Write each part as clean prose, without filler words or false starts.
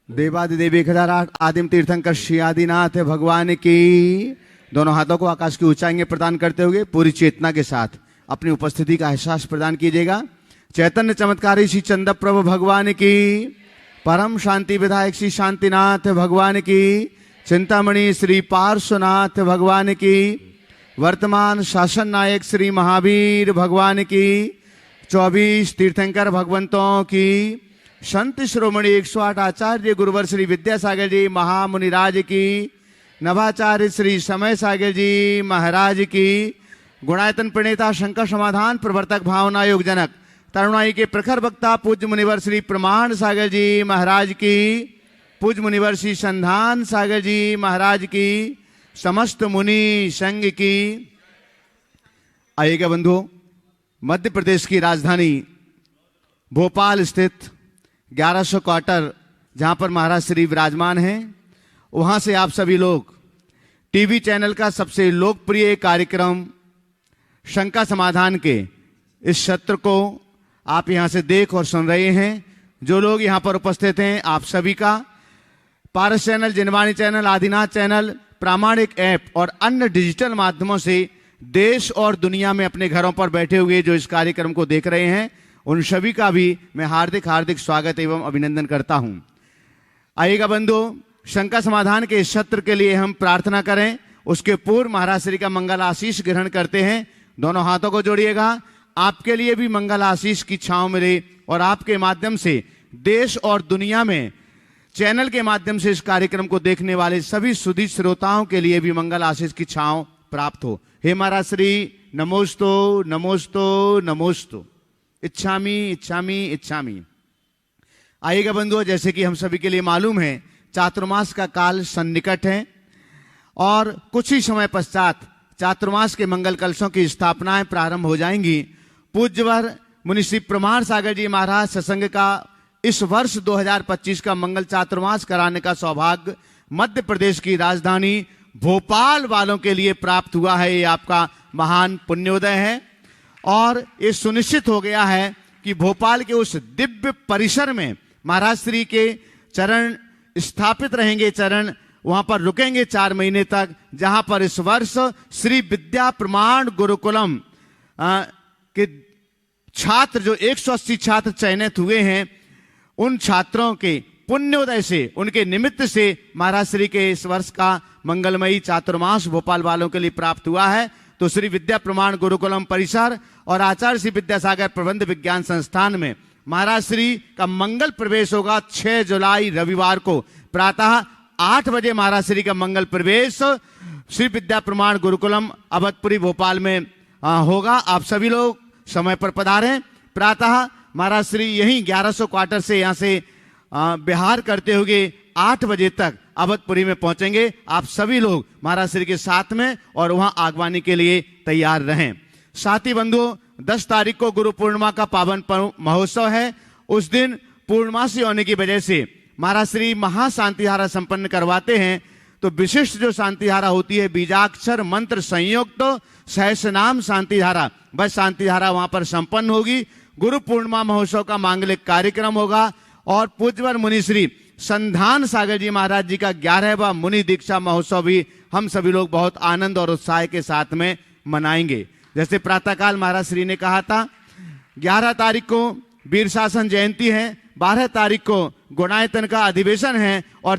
देवादिदेव 1008 आदिम तीर्थंकर श्री आदिनाथ भगवान की। दोनों हाथों को आकाश की ऊंचाई में प्रदान करते हुए पूरी चेतना के साथ अपनी उपस्थिति का एहसास प्रदान कीजिएगा। चैतन्य चमत्कारी श्री चंद प्रभु भगवान की, परम शांति विधायक श्री शांतिनाथ भगवान की, चिंतामणि श्री पार्श्वनाथ भगवान की, वर्तमान शासन नायक श्री महावीर भगवान की, 24 तीर्थंकर भगवंतों की, संत श्रोमणी 108 आचार्य गुरुवर श्री विद्यासागर जी महामुनिराज की, नवाचार्य श्री समय सागर जी महाराज की, गुणायतन प्रणेता शंकर समाधान प्रवर्तक भावना योग जनक तरुणाई के प्रखर वक्ता पूज्य मुनिवर श्री प्रमाण सागर जी महाराज की, पूज्य मुनिवर श्री संधान सागर जी महाराज की, समस्त मुनि संघ की। आइएगा बंधुओं, मध्य प्रदेश की राजधानी भोपाल स्थित 1100 क्वार्टर जहां पर महाराज श्री विराजमान हैं, वहां से आप सभी लोग टीवी चैनल का सबसे लोकप्रिय कार्यक्रम शंका समाधान के इस सत्र को आप यहां से देख और सुन रहे हैं। जो लोग यहां पर उपस्थित हैं, आप सभी का पारस चैनल, जिनवाणी चैनल, आदिनाथ चैनल, प्रामाणिक ऐप और अन्य डिजिटल माध्यमों से देश और दुनिया में अपने घरों पर बैठे हुए जो इस कार्यक्रम को देख रहे हैं, उन सभी का भी मैं हार्दिक हार्दिक स्वागत एवं अभिनंदन करता हूं। आइएगा बंधुओं, शंका समाधान के इस सत्र के लिए हम प्रार्थना करें। उसके पूर्व महाराज श्री का मंगल आशीष ग्रहण करते हैं। दोनों हाथों को जोड़िएगा। आपके लिए भी मंगल आशीष की छांव मिले और आपके माध्यम से देश और दुनिया में चैनल के माध्यम से इस कार्यक्रम को देखने वाले सभी सुधी श्रोताओं के लिए भी मंगल आशीष की छांव प्राप्त हो। हे महाराज श्री, नमोस्तु नमोस्तु नमोस्तु, इच्छामी इच्छामी इच्छामी। आइएगा बंधुओं, जैसे कि हम सभी के लिए मालूम है, चातुर्मास का काल सन्निकट है और कुछ ही समय पश्चात चातुर्मास के मंगल कलशों की स्थापनाएं प्रारंभ हो जाएंगी। पूज्यवर मुनि श्री प्रमाण सागर जी महाराज सत्संग का इस वर्ष 2025 का मंगल चातुर्मास कराने का सौभाग्य मध्य प्रदेश की राजधानी भोपाल वालों के लिए प्राप्त हुआ है। ये आपका महान पुण्योदय है और ये सुनिश्चित हो गया है कि भोपाल के उस दिव्य परिसर में महाराज श्री के चरण स्थापित रहेंगे। चरण वहां पर रुकेंगे 4 महीने तक, जहां पर इस वर्ष श्री विद्या प्रमाण गुरुकुलम के छात्र जो 180 छात्र चयनित हुए हैं, उन छात्रों के पुण्योदय से, उनके निमित्त से महाराज श्री के इस वर्ष का मंगलमयी चातुर्मास भोपाल वालों के लिए प्राप्त हुआ है। तो श्री विद्या प्रमाण गुरुकुलम परिसर और आचार्य श्री विद्यासागर प्रबंध विज्ञान संस्थान में महाराज श्री का मंगल प्रवेश होगा 6 जुलाई रविवार को प्रातः 8 बजे। महाराज श्री का मंगल प्रवेश श्री विद्या प्रमाण गुरुकुलम अवधपुरी भोपाल में होगा। आप सभी लोग समय पर पधारें। प्रातः महाराज श्री यहीं 1100 क्वार्टर से यहाँ से बिहार करते हुए 8 बजे तक अवधपुरी में पहुंचेंगे। आप सभी लोग महाराज श्री के साथ में और वहां आगवानी के लिए तैयार रहें। साथी बंधुओं, 10 तारीख को गुरु पूर्णिमा का पावन महोत्सव है। उस दिन पूर्णमासी होने की वजह से महाराज श्री महाशांतिधारा संपन्न करवाते हैं। तो विशिष्ट जो शांतिधारा होती है, बीजाक्षर मंत्र संयुक्त तो सहस्रनाम शांतिधारा, बस शांतिधारा वहां पर संपन्न होगी। गुरु पूर्णिमा महोत्सव का मांगलिक कार्यक्रम होगा और पूज्यवर मुनि श्री संधान सागर जी महाराज जी का 11वां मुनि दीक्षा महोत्सव भी हम सभी लोग बहुत आनंद और उत्साह के साथ में मनाएंगे। जैसे प्रातःकाल महाराज श्री ने कहा था, 11 तारीख को वीर शासन जयंती है, 12 तारीख को गुणायतन का अधिवेशन है और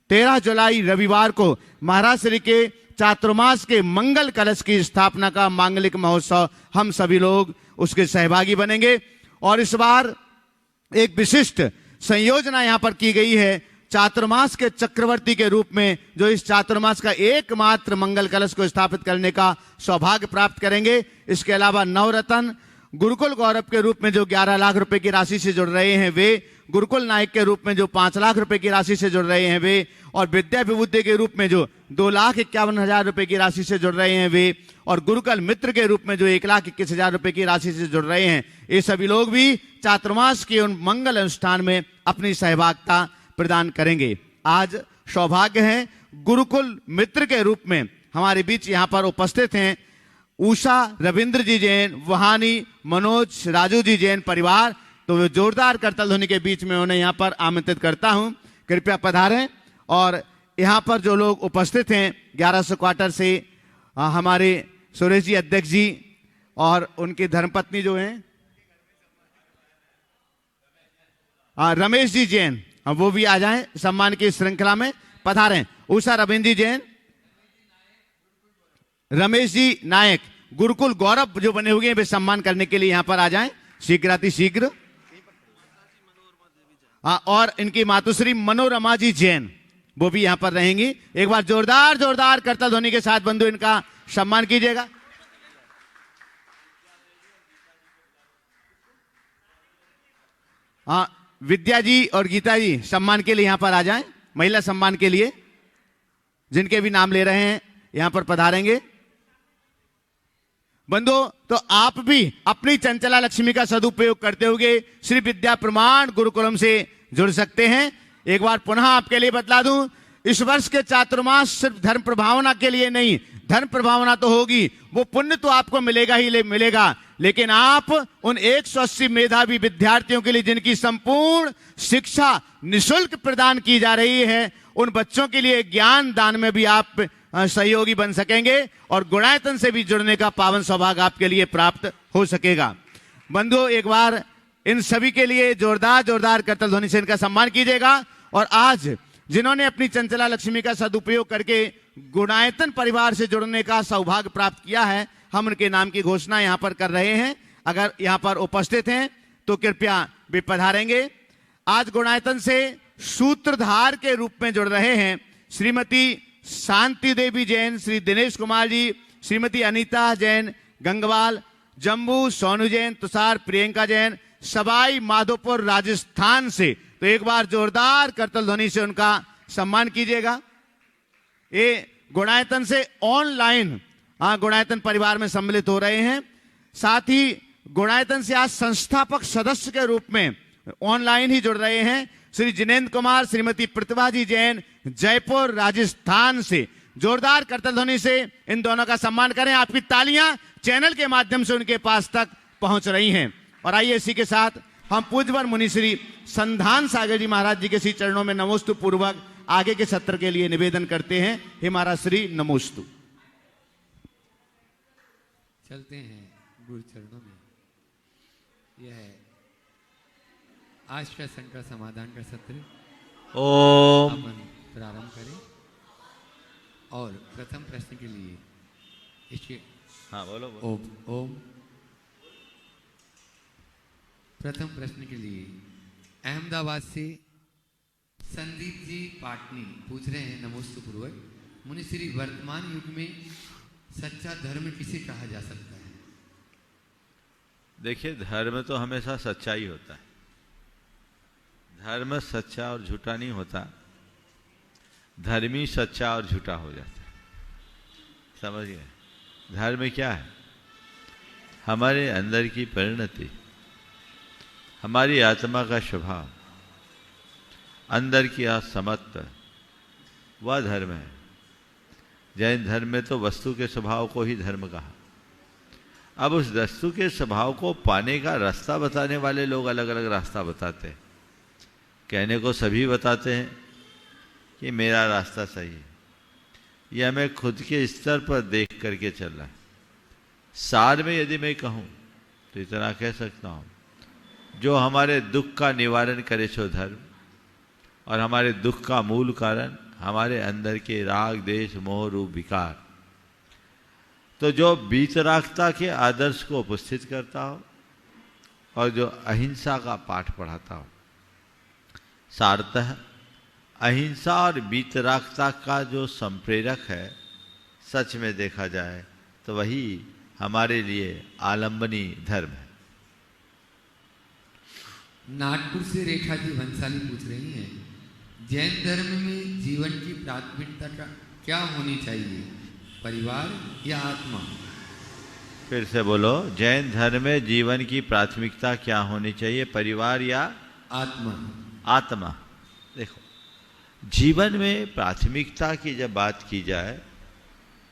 13 जुलाई रविवार को महाराज श्री के चातुर्मास के मंगल कलश की स्थापना का मांगलिक महोत्सव हम सभी लोग उसके सहभागी बनेंगे। और इस बार एक विशिष्ट संयोजना यहां पर की गई है। चातुर्मास के चक्रवर्ती के रूप में जो इस चातुर्मास का एकमात्र मंगल कलश को स्थापित करने का सौभाग्य प्राप्त करेंगे। इसके अलावा नवरत्न गुरुकुल गौरव के रूप में जो 11 लाख रुपए की राशि से जुड़ रहे हैं वे, गुरुकुल नायक के रूप में जो 5 लाख रुपए की राशि से जुड़ रहे हैं वे, और विद्या विभूति के रूप में जो 2,51,000 रुपए की राशि से जुड़ रहे हैं वे, और गुरुकुल मित्र के रूप में जो 1,21,000 रुपए की राशि से जुड़ रहे हैं, ये सभी लोग भी चातुर्मास के उन मंगल अनुष्ठान में अपनी सहभागिता प्रदान करेंगे। आज सौभाग्य है, गुरुकुल मित्र के रूप में हमारे बीच यहाँ पर उपस्थित हैं उषा रविंद्र जी जैन, वहानी मनोज राजू जी जैन परिवार। तो वो जोरदार करतल ध्वनि के बीच में उन्हें यहाँ पर आमंत्रित करता हूँ, कृपया पधारें। और यहाँ पर जो लोग उपस्थित हैं 1100 क्वार्टर से हमारे सुरेश जी अध्यक्ष जी और उनकी धर्मपत्नी जो हैं रमेश जी जैन, वो भी आ जाएं सम्मान की श्रृंखला में पधारें। उषा रविंद्र जी जैन, रमेश जी नायक, गुरुकुल गौरव जो बने हुए हैं वे सम्मान करने के लिए यहां पर आ जाएं शीघ्र। और इनकी मातुश्री मनोरमा जी जैन वो भी यहां पर रहेंगी। एक बार जोरदार करतल ध्वनि के साथ बंधु इनका सम्मान कीजिएगा। विद्या जी और गीता जी सम्मान के लिए यहां पर आ जाएं, महिला सम्मान के लिए जिनके भी नाम ले रहे हैं यहां पर पधारेंगे। बंधु, तो आप भी अपनी चंचला लक्ष्मी का सदुपयोग करते हुए श्री विद्या प्रमाण गुरुकुलम से जुड़ सकते हैं। एक बार पुनः आपके लिए बतला दूं, इस वर्ष के चातुर्मास सिर्फ धर्म प्रभावना के लिए नहीं, धर्म प्रभावना तो होगी, वो पुण्य तो आपको मिलेगा ही मिलेगा, लेकिन आप उन 180 मेधावी विद्यार्थियों के लिए जिनकी संपूर्ण शिक्षा निःशुल्क प्रदान की जा रही है, उन बच्चों के लिए ज्ञान दान में भी आप सहयोगी बन सकेंगे और गुणायतन से भी जुड़ने का पावन सौभाग्य आपके लिए प्राप्त हो सकेगा। बंधु, एक बार इन सभी के लिए जोरदार करतल ध्वनि से इनका सम्मान कीजिएगा। और आज जिन्होंने अपनी चंचला लक्ष्मी का सदुपयोग करके गुणायतन परिवार से जुड़ने का सौभाग्य प्राप्त किया है, हम उनके नाम की घोषणा यहां पर कर रहे हैं। अगर यहां पर उपस्थित हैं तो कृपया वे पधारेंगे। आज गुणायतन से सूत्रधार के रूप में जुड़ रहे हैं श्रीमती शांति देवी जैन, श्री दिनेश कुमार जी, श्रीमती अनीता जैन गंगवाल, जम्बू सोनू जैन, तुषार प्रियंका जैन, सवाई माधोपुर राजस्थान से। तो एक बार जोरदार करतल ध्वनि से उनका सम्मान कीजिएगा। ये गुणायतन से ऑनलाइन गुणायतन परिवार में सम्मिलित हो रहे हैं। साथ ही गुणायतन से आज संस्थापक सदस्य के रूप में ऑनलाइन ही जुड़ रहे हैं श्री जिनेन्द्र कुमार, श्रीमती प्रतिभा जी जैन, जयपुर राजस्थान से। जोरदार करतल ध्वनि से इन दोनों का सम्मान करें। आपकी तालियां चैनल के माध्यम से उनके पास तक पहुंच रही हैं। और आइए इसी के साथ हम पूज्यवर मुनि श्री संधान सागर जी महाराज जी के श्री चरणों में नमोस्तु पूर्वक आगे के सत्र के लिए निवेदन करते हैं। हे महाराज श्री नमोस्तु। चलते हैं गुरु चरणों में। यह है आज का संकट समाधान का सत्र। ओम। अपन प्रारंभ करें और प्रथम प्रश्न के लिए इसके बोलो। ओम। प्रथम प्रश्न के लिए अहमदाबाद से संदीप जी पाटनी पूछ रहे हैं नमोस्तु पूर्वक, मुनि श्री वर्तमान युग में सच्चा धर्म किसे कहा जा सकता है? देखिए, धर्म तो हमेशा सच्चा ही होता है। धर्म सच्चा और झूठा नहीं होता, धर्मी सच्चा और झूठा हो जाता है। समझ गए? धर्म क्या है? हमारे अंदर की परिणति, हमारी आत्मा का स्वभाव, अंदर की समत्व, वह धर्म है। जैन धर्म में तो वस्तु के स्वभाव को ही धर्म कहा। अब उस वस्तु के स्वभाव को पाने का रास्ता बताने वाले लोग अलग अलग रास्ता बताते हैं। कहने को सभी बताते हैं कि मेरा रास्ता सही है, यह हमें खुद के स्तर पर देख करके चल रहा है। सार में यदि मैं कहूँ तो इतना कह सकता हूँ, जो हमारे दुख का निवारण करे सो धर्म, और हमारे दुख का मूल कारण हमारे अंदर के राग देश मोह रूप विकार। तो जो वीतरागता के आदर्श को उपस्थित करता हो और जो अहिंसा का पाठ पढ़ाता हो, सारतः अहिंसा और वीतरागता का जो संप्रेरक है, सच में देखा जाए तो वही हमारे लिए आलंबनी धर्म है। नागपुर से रेखा जी भंसाली पूछ रही हैं, जैन धर्म में जीवन की प्राथमिकता का क्या होनी चाहिए, परिवार या आत्मा? फिर से बोलो। जैन धर्म में जीवन की प्राथमिकता क्या होनी चाहिए, परिवार या आत्मा? आत्मा। देखो, जीवन में प्राथमिकता की जब बात की जाए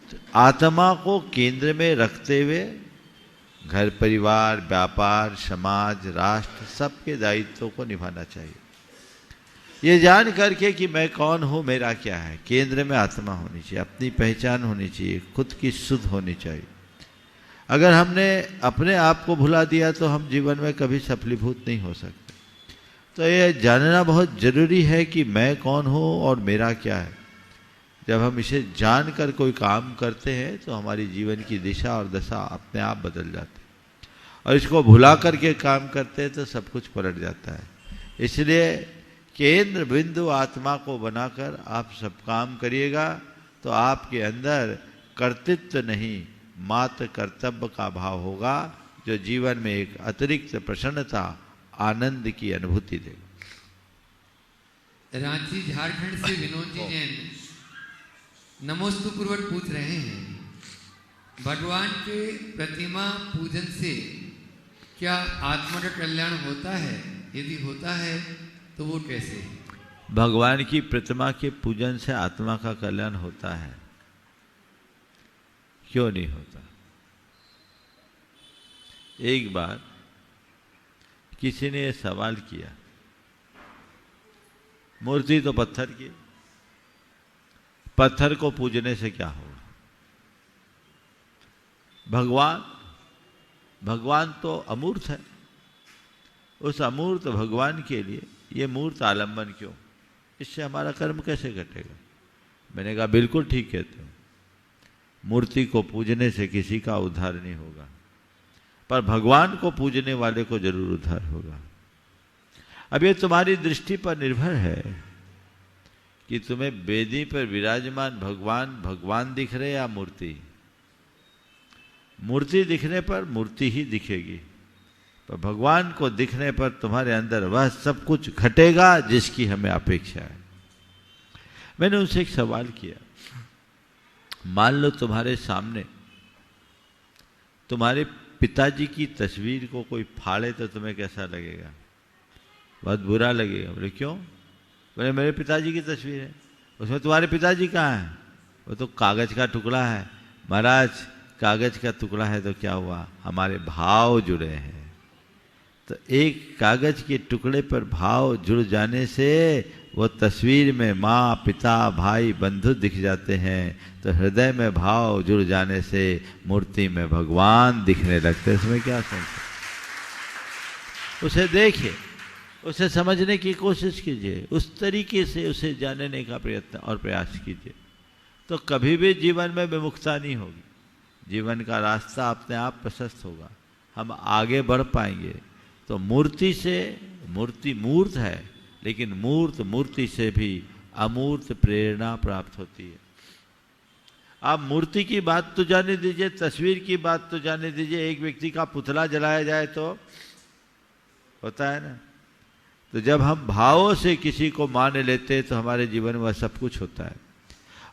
तो आत्मा को केंद्र में रखते हुए घर परिवार, व्यापार, समाज, राष्ट्र सबके दायित्वों को निभाना चाहिए। ये जान करके कि मैं कौन हूँ, मेरा क्या है, केंद्र में आत्मा होनी चाहिए, अपनी पहचान होनी चाहिए, खुद की शुद्ध होनी चाहिए। अगर हमने अपने आप को भुला दिया तो हम जीवन में कभी सफलीभूत नहीं हो सकते। तो ये जानना बहुत जरूरी है कि मैं कौन हूँ और मेरा क्या है। जब हम इसे जानकर कोई काम करते हैं तो हमारी जीवन की दिशा और दशा अपने आप बदल जाती है, और इसको भुला करके काम करते हैं तो सब कुछ पलट जाता है। इसलिए केंद्र बिंदु आत्मा को बनाकर आप सब काम करिएगा तो आपके अंदर कर्तृत्व नहीं, मात्र कर्तव्य का भाव होगा, जो जीवन में एक अतिरिक्त प्रसन्नता, आनंद की अनुभूति देगा। रांची झारखंड से विनोद जी जैन नमोस्तु पूर्वक पूछ रहे हैं, भगवान के प्रतिमा पूजन से क्या आत्मा का कल्याण होता है? यदि होता है तो वो कैसे? भगवान की प्रतिमा के पूजन से आत्मा का कल्याण होता है, क्यों नहीं होता? एक बार किसी ने सवाल किया, मूर्ति तो पत्थर की, पत्थर को पूजने से क्या होगा? भगवान तो अमूर्त है, उस अमूर्त भगवान के लिए ये मूर्त आलंबन क्यों? इससे हमारा कर्म कैसे घटेगा? मैंने कहा बिल्कुल ठीक कहते हो, मूर्ति को पूजने से किसी का उद्धार नहीं होगा, पर भगवान को पूजने वाले को जरूर उद्धार होगा। अब ये तुम्हारी दृष्टि पर निर्भर है कि तुम्हें वेदी पर विराजमान भगवान दिख रहे या मूर्ति। मूर्ति दिखने पर मूर्ति ही दिखेगी, पर भगवान को दिखने पर तुम्हारे अंदर वह सब कुछ घटेगा जिसकी हमें अपेक्षा है। मैंने उनसे एक सवाल किया, मान लो तुम्हारे सामने तुम्हारे पिताजी की तस्वीर को कोई फाड़े तो तुम्हें कैसा लगेगा? बहुत बुरा लगेगा। बोले क्यों? बोले मेरे पिताजी की तस्वीर है, उसमें तुम्हारे पिताजी कहाँ हैं? वो तो कागज का टुकड़ा है। महाराज कागज का टुकड़ा है तो क्या हुआ? हमारे भाव जुड़े हैं। तो एक कागज के टुकड़े पर भाव जुड़ जाने से वो तस्वीर में माँ, पिता, भाई, बंधु दिख जाते हैं। तो हृदय में भाव जुड़ जाने से मूर्ति में भगवान दिखने लगते हैं। इसमें क्या संशय? उसे देखिए, उसे समझने की कोशिश कीजिए, उस तरीके से उसे जानने का प्रयत्न और प्रयास कीजिए, तो कभी भी जीवन में विमुखता नहीं होगी। जीवन का रास्ता अपने आप प्रशस्त होगा, हम आगे बढ़ पाएंगे। तो मूर्ति से, मूर्ति मूर्त है, लेकिन मूर्त मूर्ति से भी अमूर्त प्रेरणा प्राप्त होती है। आप मूर्ति की बात तो जाने दीजिए, तस्वीर की बात तो जाने दीजिए। एक व्यक्ति का पुतला जलाया जाए तो होता है ना, तो जब हम भावों से किसी को मान लेते हैं तो हमारे जीवन में सब कुछ होता है।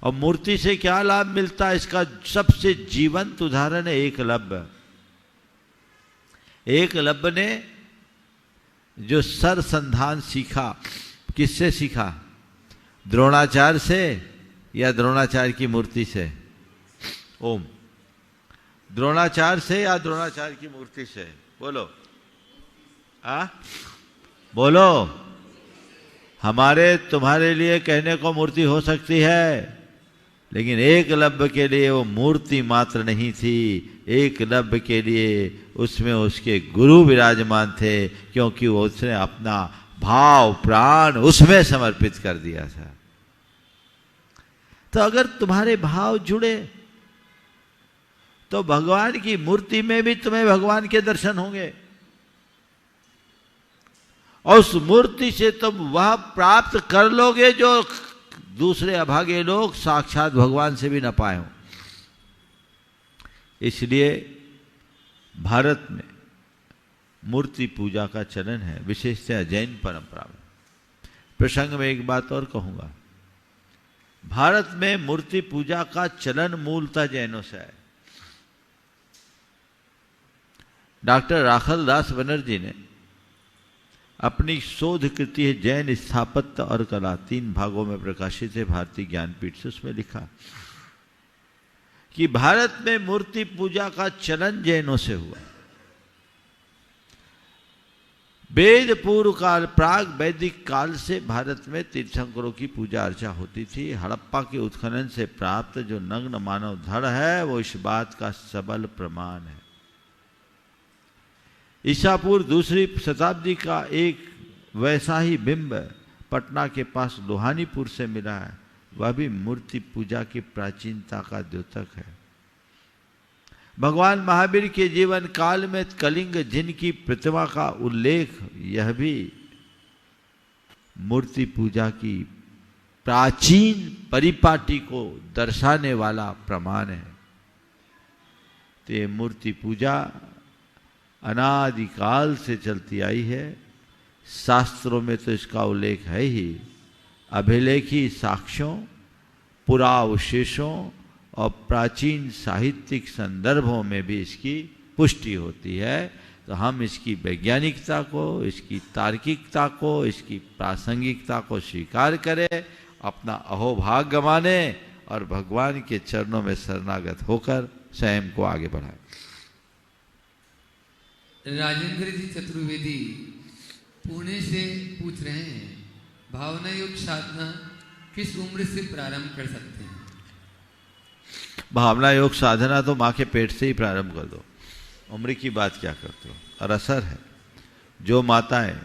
और मूर्ति से क्या लाभ मिलता है, इसका सबसे जीवंत उदाहरण है एकलव्य। एकलव्य ने जो सरसंधान सीखा, किससे सीखा? द्रोणाचार्य से या द्रोणाचार्य की मूर्ति से? ओम, द्रोणाचार्य से या द्रोणाचार्य की मूर्ति से? बोलो बोलो। हमारे तुम्हारे लिए कहने को मूर्ति हो सकती है, लेकिन एकलव्य के लिए वो मूर्ति मात्र नहीं थी। एकलव्य के लिए उसमें उसके गुरु विराजमान थे, क्योंकि वो उसने अपना भाव प्राण उसमें समर्पित कर दिया था। तो अगर तुम्हारे भाव जुड़े तो भगवान की मूर्ति में भी तुम्हें भगवान के दर्शन होंगे, और उस मूर्ति से तुम वह प्राप्त कर लोगे जो दूसरे अभागे लोग साक्षात भगवान से भी न पाए हों। इसलिए भारत में मूर्ति पूजा का चलन है, विशेषतः जैन परंपरा में। प्रसंग में एक बात और कहूंगा, भारत में मूर्ति पूजा का चलन मूलतः जैनों से है। डॉक्टर राखल दास बनर्जी ने अपनी शोध कृति है जैन स्थापत्य और कला, 3 भागों में प्रकाशित है, भारतीय ज्ञानपीठ से। उसमें लिखा कि भारत में मूर्ति पूजा का चलन जैनों से हुआ। वेद पूर्व काल प्राग वैदिक काल से भारत में तीर्थंकरों की पूजा अर्चा होती थी। हड़प्पा के उत्खनन से प्राप्त जो नग्न मानव धड़ है वो इस बात का सबल प्रमाण है। ईसा पूर्व दूसरी शताब्दी का एक वैसा ही बिंब पटना के पास लोहानीपुर से मिला है। वह भी मूर्ति पूजा की प्राचीनता का द्योतक है। भगवान महावीर के जीवन काल में कलिंग जिनकी प्रतिमा का उल्लेख, यह भी मूर्ति पूजा की प्राचीन परिपाटी को दर्शाने वाला प्रमाण है। तो ये मूर्ति पूजा अनादिकाल से चलती आई है। शास्त्रों में तो इसका उल्लेख है ही, अभिलेखी साक्ष्यों, पुरावशेषों और प्राचीन साहित्यिक संदर्भों में भी इसकी पुष्टि होती है। तो हम इसकी वैज्ञानिकता को, इसकी तार्किकता को, इसकी प्रासंगिकता को स्वीकार करें, अपना अहोभाग गंवाने और भगवान के चरणों में शरणागत होकर स्वयं को आगे बढ़ाएं। राजेंद्र जी चतुर्वेदी पुणे से पूछ रहे हैं, भावना योग साधना किस उम्र से प्रारंभ कर सकते हैं? भावना योग साधना तो माँ के पेट से ही प्रारंभ कर दो, उम्र की बात क्या करते हो। और असर है, जो माताएं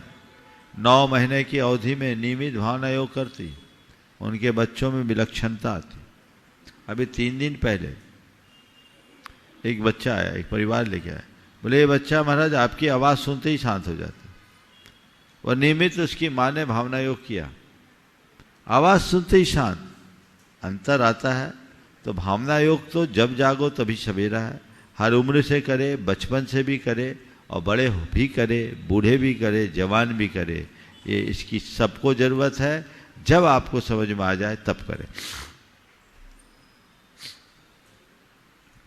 9 महीने की अवधि में नियमित भावना योग करती, उनके बच्चों में विलक्षणता आती। अभी 3 दिन पहले एक बच्चा आया, एक परिवार लेके आया, बोले ये बच्चा महाराज आपकी आवाज़ सुनते ही शांत हो जाती। और नियमित उसकी माँ ने भावना योग किया, आवाज़ सुनते ही शांत। अंतर आता है। तो भावना योग तो जब जागो तभी सवेरा है। हर उम्र से करे, बचपन से भी करे और बड़े भी करे, बूढ़े भी करे, जवान भी करे। ये इसकी सबको ज़रूरत है। जब आपको समझ में आ जाए तब करें।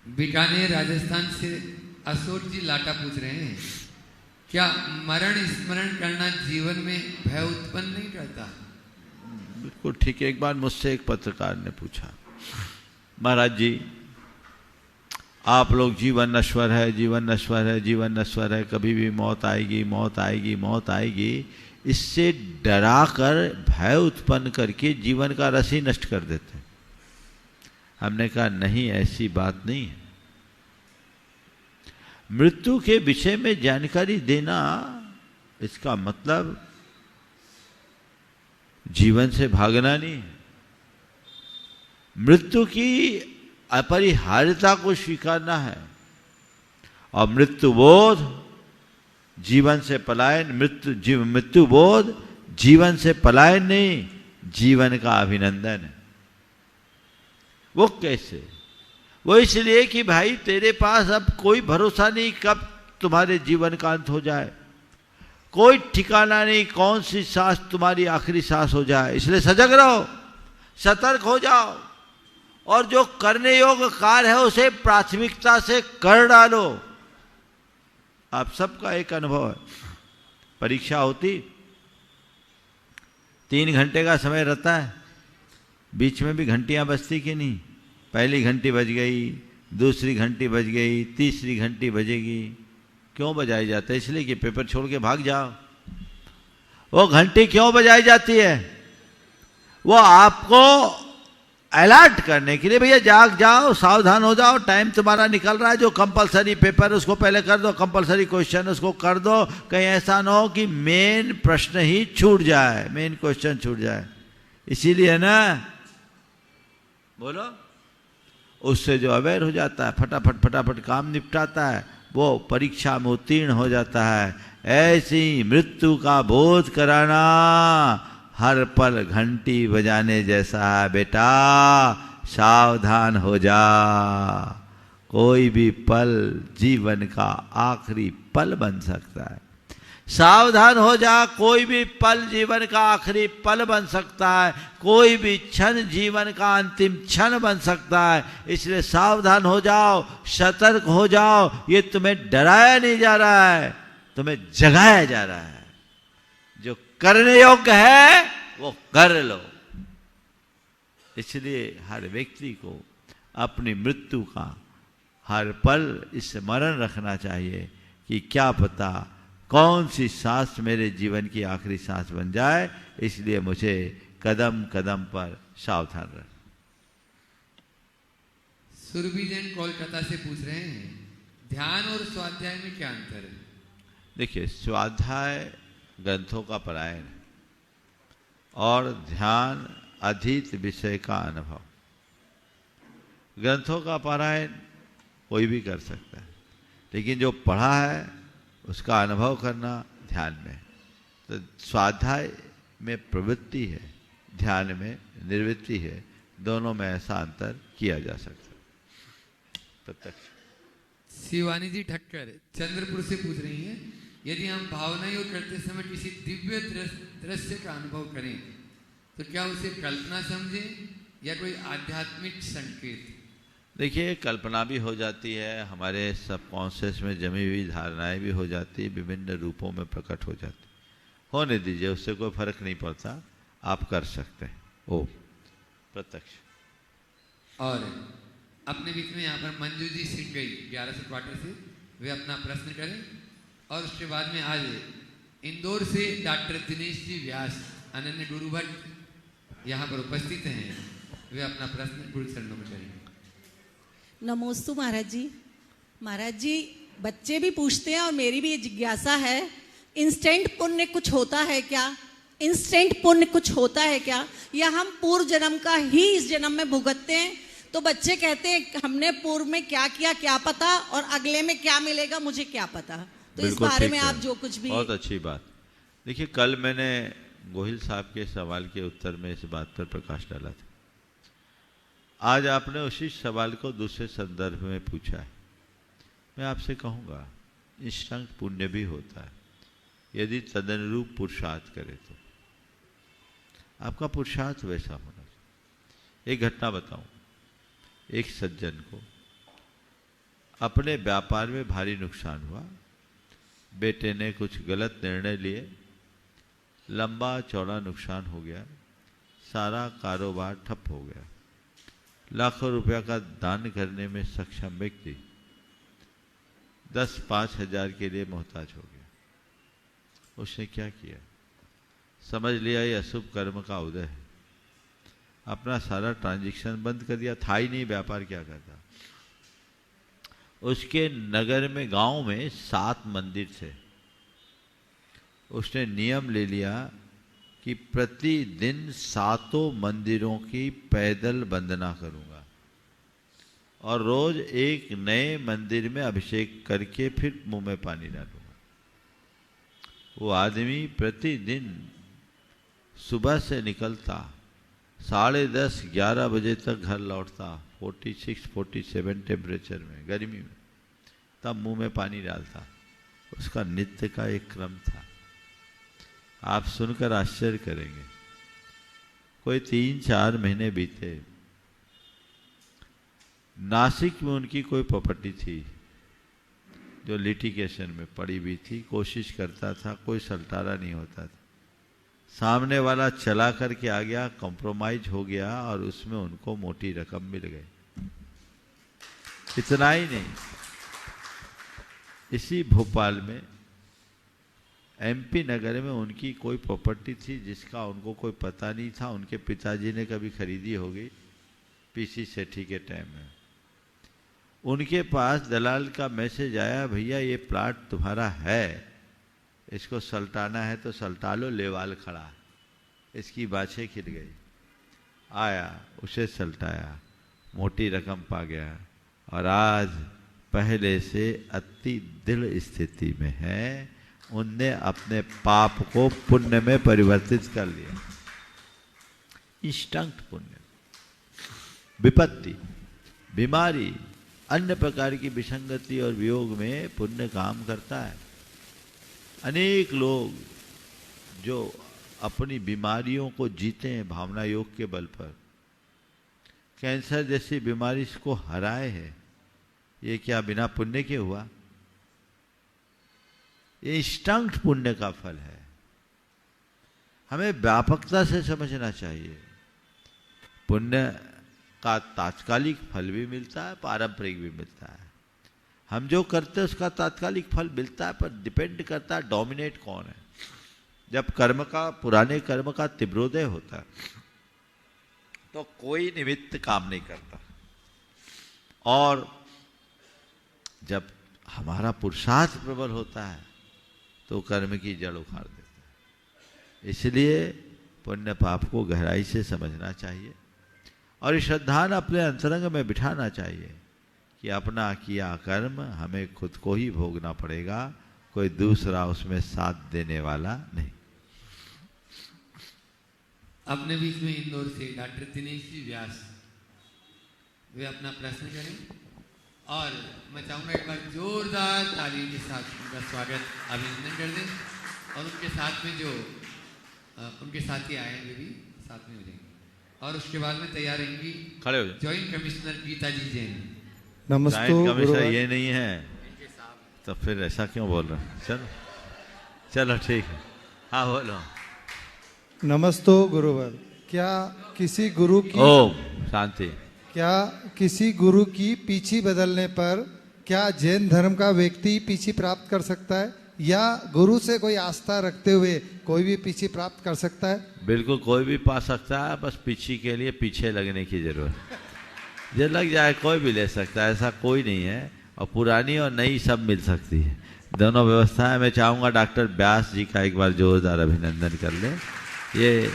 बीकानेर राजस्थान से अशोक जी लाटा पूछ रहे हैं, क्या मरण स्मरण करना जीवन में भय उत्पन्न नहीं करता? बिल्कुल ठीक है। एक बार मुझसे एक पत्रकार ने पूछा, महाराज जी आप लोग जीवन नश्वर है, जीवन नश्वर है, जीवन नश्वर है, कभी भी मौत आएगी, मौत आएगी, मौत आएगी, इससे डरा कर भय उत्पन्न करके जीवन का रस ही नष्ट कर देते हैं। हमने कहा नहीं, ऐसी बात नहीं है। मृत्यु के विषय में जानकारी देना, इसका मतलब जीवन से भागना नहीं है। मृत्यु की अपरिहार्यता को स्वीकारना है। और मृत्यु बोध जीवन से पलायन, मृत्यु बोध जीवन से पलायन नहीं, जीवन का अभिनंदन है। वो कैसे? वो इसलिए कि भाई तेरे पास अब कोई भरोसा नहीं कब तुम्हारे जीवन का अंत हो जाए, कोई ठिकाना नहीं कौन सी सांस तुम्हारी आखिरी सांस हो जाए। इसलिए सजग रहो, सतर्क हो जाओ और जो करने योग्य कार्य है उसे प्राथमिकता से कर डालो। आप सबका एक अनुभव है, परीक्षा होती 3 घंटे का समय रहता है, बीच में भी घंटियां बजती कि नहीं? पहली घंटी बज गई, दूसरी घंटी बज गई, तीसरी घंटी बजेगी। क्यों बजाई जाता है? इसलिए कि पेपर छोड़ के भाग जाओ। वो घंटी क्यों बजाई जाती है? वो आपको अलर्ट करने के लिए, भैया जाग जाओ, सावधान हो जाओ, टाइम तुम्हारा निकल रहा है। जो कंपलसरी पेपर उसको पहले कर दो, कंपलसरी क्वेश्चन उसको कर दो, कहीं ऐसा ना हो कि मेन प्रश्न ही छूट जाए, मेन क्वेश्चन छूट जाए। इसीलिए ना, बोलो, उससे जो अवेयर हो जाता है, फटाफट फटाफट काम निपटाता है, वो परीक्षा में उत्तीर्ण हो जाता है। ऐसी मृत्यु का बोध कराना हर पल घंटी बजाने जैसा है। बेटा सावधान हो जा, कोई भी पल जीवन का आखिरी पल बन सकता है। सावधान हो जा, कोई भी पल जीवन का आखिरी पल बन सकता है, कोई भी क्षण जीवन का अंतिम क्षण बन सकता है। इसलिए सावधान हो जाओ, सतर्क हो जाओ। ये तुम्हें डराया नहीं जा रहा है, तुम्हें जगाया जा रहा है। जो करने योग्य है वो कर लो। इसलिए हर व्यक्ति को अपनी मृत्यु का हर पल स्मरण रखना चाहिए कि क्या पता कौन सी सांस मेरे जीवन की आखिरी सांस बन जाए, इसलिए मुझे कदम कदम पर सावधान रह। सुरभि जैन कोलकाता से पूछ रहे हैं, ध्यान और स्वाध्याय में क्या अंतर है? देखिए, स्वाध्याय ग्रंथों का पारायण है और ध्यान अधीत विषय का अनुभव। ग्रंथों का पारायण कोई भी कर सकता है, लेकिन जो पढ़ा है उसका अनुभव करना ध्यान में। तो स्वाध्याय में प्रवृत्ति है, ध्यान में निर्वृत्ति है, दोनों में ऐसा अंतर किया जा सकता है। प्रत्यक्ष। शिवानी जी ठक्कर चंद्रपुर से पूछ रही हैं, यदि हम भावना योग करते समय किसी दिव्य दृश्य का अनुभव करें तो क्या उसे कल्पना समझें या कोई आध्यात्मिक संकेत? देखिए, कल्पना भी हो जाती है, हमारे सबकॉन्शियस में जमी हुई धारणाएं भी हो जाती है, विभिन्न रूपों में प्रकट हो जाती। होने दीजिए, उससे कोई फर्क नहीं पड़ता, आप कर सकते हैं। ओ प्रत्यक्ष। और अपने बीच में यहाँ पर मंजू जी सिंह गई 1100 क्वार्टर से, वे अपना प्रश्न करें। और उसके बाद में आज इंदौर से डॉक्टर दिनेश जी व्यास अनन्य गुरु भट्ट यहाँ पर उपस्थित हैं, वे अपना प्रश्न गुरु चरणों में करेंगे। नमोस्तु महाराज जी। महाराज जी, बच्चे भी पूछते हैं और मेरी भी ये जिज्ञासा है, इंस्टेंट पुण्य कुछ होता है क्या? इंस्टेंट पुण्य कुछ होता है क्या, या हम पूर्व जन्म का ही इस जन्म में भुगतते हैं? तो बच्चे कहते हैं हमने पूर्व में क्या किया क्या पता, और अगले में क्या मिलेगा मुझे क्या पता। तो इस बारे में आप जो कुछ भी। बहुत अच्छी बात। देखिए, कल मैंने गोहिल साहब के सवाल के उत्तर में इस बात पर प्रकाश डाला था। आज आपने उसी सवाल को दूसरे संदर्भ में पूछा है। मैं आपसे कहूँगा, इंस्टेंट पुण्य भी होता है यदि तदनुरूप पुरुषार्थ करे तो। आपका पुरुषार्थ वैसा होना चाहिए। एक घटना बताऊं। एक सज्जन को अपने व्यापार में भारी नुकसान हुआ। बेटे ने कुछ गलत निर्णय लिए, लंबा चौड़ा नुकसान हो गया, सारा कारोबार ठप हो गया। लाखों रुपया का दान करने में सक्षम व्यक्ति 10-5 हजार के लिए मोहताज हो गया। उसने क्या किया? समझ लिया ये अशुभ कर्म का उदय है, अपना सारा ट्रांजैक्शन बंद कर दिया। था ही नहीं व्यापार क्या करता। उसके नगर में, गांव में 7 मंदिर थे। उसने नियम ले लिया कि प्रतिदिन 7 मंदिरों की पैदल वंदना करूंगा और रोज एक नए मंदिर में अभिषेक करके फिर मुंह में पानी डालूंगा। वो आदमी प्रतिदिन सुबह से निकलता, 10:30-11 बजे तक घर लौटता, 46-47 टेम्परेचर में, गर्मी में, तब मुंह में पानी डालता। उसका नित्य का एक क्रम था। आप सुनकर आश्चर्य करेंगे। कोई 3-4 महीने बीते। नासिक में उनकी कोई प्रॉपर्टी थी जो लिटिगेशन में पड़ी हुई थी। कोशिश करता था, कोई सलटारा नहीं होता था। सामने वाला चला करके आ गया, कॉम्प्रोमाइज हो गया और उसमें उनको मोटी रकम मिल गई। इतना ही नहीं, इसी भोपाल में एमपी नगर में उनकी कोई प्रॉपर्टी थी जिसका उनको कोई पता नहीं था। उनके पिताजी ने कभी खरीदी होगी पीसी सेठी के टाइम में। उनके पास दलाल का मैसेज आया, भैया ये प्लाट तुम्हारा है, इसको सल्टाना है तो सल्टा लो, लेवाल खड़ा। इसकी बाछें खिल गई। आया, उसे सल्टाया, मोटी रकम पा गया और आज पहले से अति दृढ़ स्थिति में है। उनने अपने पाप को पुण्य में परिवर्तित कर लिया। इंस्टेंट पुण्य। विपत्ति, बीमारी, अन्य प्रकार की विसंगति और वियोग में पुण्य काम करता है। अनेक लोग जो अपनी बीमारियों को जीते हैं भावना योग के बल पर, कैंसर जैसी बीमारी को हराए हैं, ये क्या बिना पुण्य के हुआ? ये इंस्टेंट पुण्य का फल है। हमें व्यापकता से समझना चाहिए। पुण्य का तात्कालिक फल भी मिलता है, पारंपरिक भी मिलता है। हम जो करते हैं उसका तात्कालिक फल मिलता है, पर डिपेंड करता है डोमिनेट कौन है। जब कर्म का, पुराने कर्म का तीव्रोदय होता है तो कोई निमित्त काम नहीं करता, और जब हमारा पुरुषार्थ प्रबल होता है तो कर्म की जड़ उखाड़ देता है। इसलिए पुण्य पाप को गहराई से समझना चाहिए और श्रद्धान अपने अंतरंग में बिठाना चाहिए कि अपना किया कर्म हमें खुद को ही भोगना पड़ेगा, कोई दूसरा उसमें साथ देने वाला नहीं। अपने बीच में इंदौर से डॉक्टर दिनेश जी व्यास, वे अपना प्रश्न करें और मैं चाहूँगा एक बार जोरदार ताली के साथ उनका स्वागत अभिनंदन कर दें, और उनके साथ में जो उनके साथी आए हैं वे भी साथ में हो जाएंगे, और उसके बाद में तैयार रहेंगी खड़े हो जाओ। जॉइंट कमिश्नर गीता जी जैन। नमस्ते जॉइंट कमिश्नर गुरुवर। ये नहीं है तो फिर ऐसा क्यों बोल रहे हैं? चलो चलो ठीक है, हाँ बोलो। नमस्तो गुरुवर। क्या किसी गुरु की ओम शांति। क्या किसी गुरु की पीछी बदलने पर क्या जैन धर्म का व्यक्ति पीछी प्राप्त कर सकता है, या गुरु से कोई आस्था रखते हुए कोई भी पीछी प्राप्त कर सकता है? बिल्कुल कोई भी पा सकता है, बस पीछे के लिए पीछे लगने की जरूरत। जो लग जाए कोई भी ले सकता है, ऐसा कोई नहीं है, और पुरानी और नई सब मिल सकती है, दोनों व्यवस्थाएं। मैं चाहूँगा डॉक्टर व्यास जी का एक बार जोरदार अभिनंदन कर लें। ये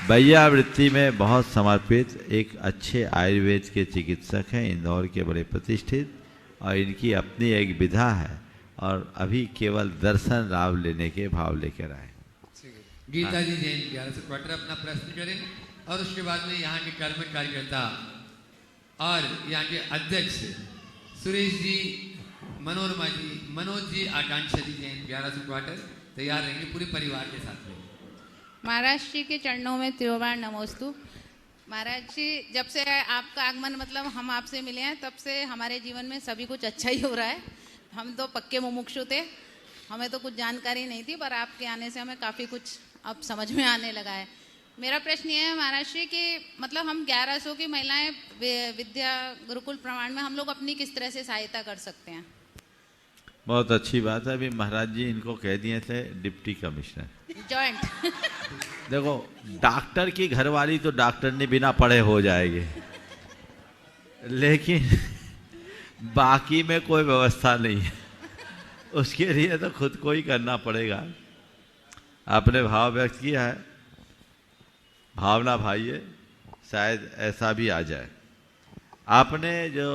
वैयावृत्ति में बहुत समर्पित एक अच्छे आयुर्वेद के चिकित्सक हैं, इंदौर के बड़े प्रतिष्ठित, और इनकी अपनी एक विधा है, और अभी केवल दर्शन लाभ लेने के भाव लेकर आए। गीता जी जैन 1100 क्वार्टर अपना प्रश्न करें, और उसके बाद में यहाँ के कर्म कार्यकर्ता और यहाँ के अध्यक्ष सुरेश जी, मनोरमा जी, मनोज जी, आकांक्षा जी जैन 1100 क्वार्टर तैयार रहेंगे पूरे परिवार के साथ में। महाराज जी के चरणों में तिरुवार नमोस्तु। महाराज जी, जब से आपका आगमन मतलब हम आपसे मिले हैं तब से हमारे जीवन में सभी कुछ अच्छा ही हो रहा है। हम तो पक्के मुमुक्षु थे, हमें तो कुछ जानकारी नहीं थी, पर आपके आने से हमें काफ़ी कुछ अब समझ में आने लगा है। मेरा प्रश्न ये है महाराज जी कि मतलब हम 1100 की महिलाएं विद्या गुरुकुल प्रमाण में हम लोग अपनी किस तरह से सहायता कर सकते हैं? बहुत अच्छी बात है। अभी महाराज जी इनको कह दिए थे डिप्टी कमिश्नर जॉइंट। देखो, डॉक्टर की घरवाली तो डॉक्टर ने बिना पढ़े हो जाएगी, लेकिन बाकी में कोई व्यवस्था नहीं है, उसके लिए तो खुद को ही करना पड़ेगा। आपने भाव व्यक्त किया है, भावना भाई है, शायद ऐसा भी आ जाए। आपने जो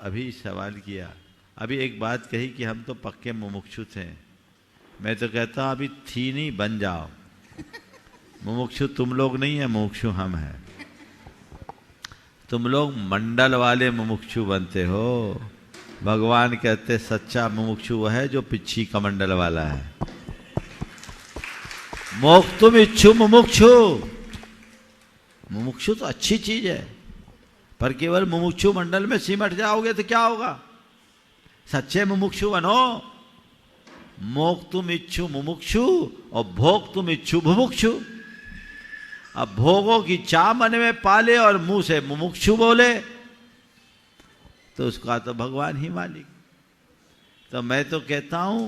अभी सवाल किया, अभी एक बात कही कि हम तो पक्के मुमुक्षु थे। मैं तो कहता हूँ अभी थी नहीं, बन जाओ। मुमुक्षु तुम लोग नहीं है, मुमुक्षु हम हैं। तुम लोग मंडल वाले मुमुक्षु बनते हो। भगवान कहते सच्चा मुमुक्षु वह है जो पिच्छी कमंडल वाला है। मोक्तुम इच्छु मुमुक्षु। मुमुक्षु तो अच्छी चीज है, पर केवल मुमुक्षु मंडल में सिमट जाओगे तो क्या होगा? सच्चे मुमुक्षु बनो। मोक्तुम इच्छु मुमुक्षु और भोक्तुम इच्छु भुमुक्षु। अब भोगों की चाह मन में पाले और मुंह से मुमुक्षु बोले तो उसका तो भगवान ही मालिक। तो मैं तो कहता हूं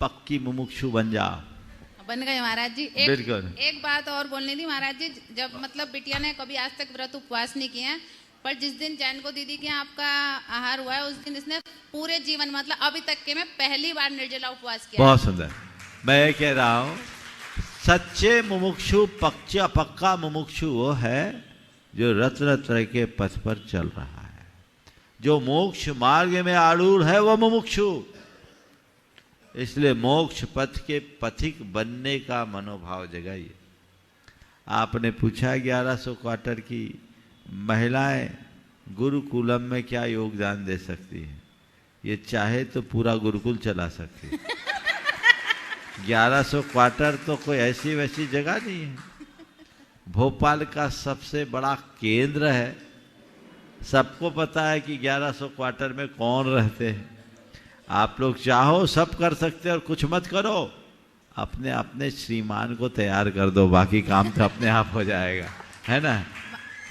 पक्की मुमुक्षु बन जाओ। बन गए महाराज जी। बिल्कुल। एक बात और बोलनी थी महाराज जी, जब मतलब बिटिया ने कभी आज तक व्रत उपवास नहीं किए हैं, पर जिस दिन जैन को दीदी के यहाँ आपका आहार हुआ है उस दिन इसने पूरे जीवन मतलब अभी तक के में पहली बार निर्जला उपवास किया। बहुत सुंदर। मैं ये कह रहा हूं सच्चे मुमुक्षु, पक्का मुमुक्षु वो है जो रत्न त्रय के पथ पर चल रहा है, जो मोक्ष मार्ग में आरूढ़ है, वो मुमुक्षु। इसलिए मोक्ष पथ के पथिक बनने का मनोभाव जगाइए। आपने पूछा 1100 क्वार्टर की महिलाएं गुरुकुलम में क्या योगदान दे सकती हैं? ये चाहे तो पूरा गुरुकुल चला सकती है। 1100 क्वार्टर तो कोई ऐसी वैसी जगह नहीं है, भोपाल का सबसे बड़ा केंद्र है। सबको पता है कि 1100 क्वार्टर में कौन रहते हैं। आप लोग चाहो सब कर सकते और कुछ मत करो, अपने अपने श्रीमान को तैयार कर दो, बाकी काम तो अपने आप हो जाएगा, है ना?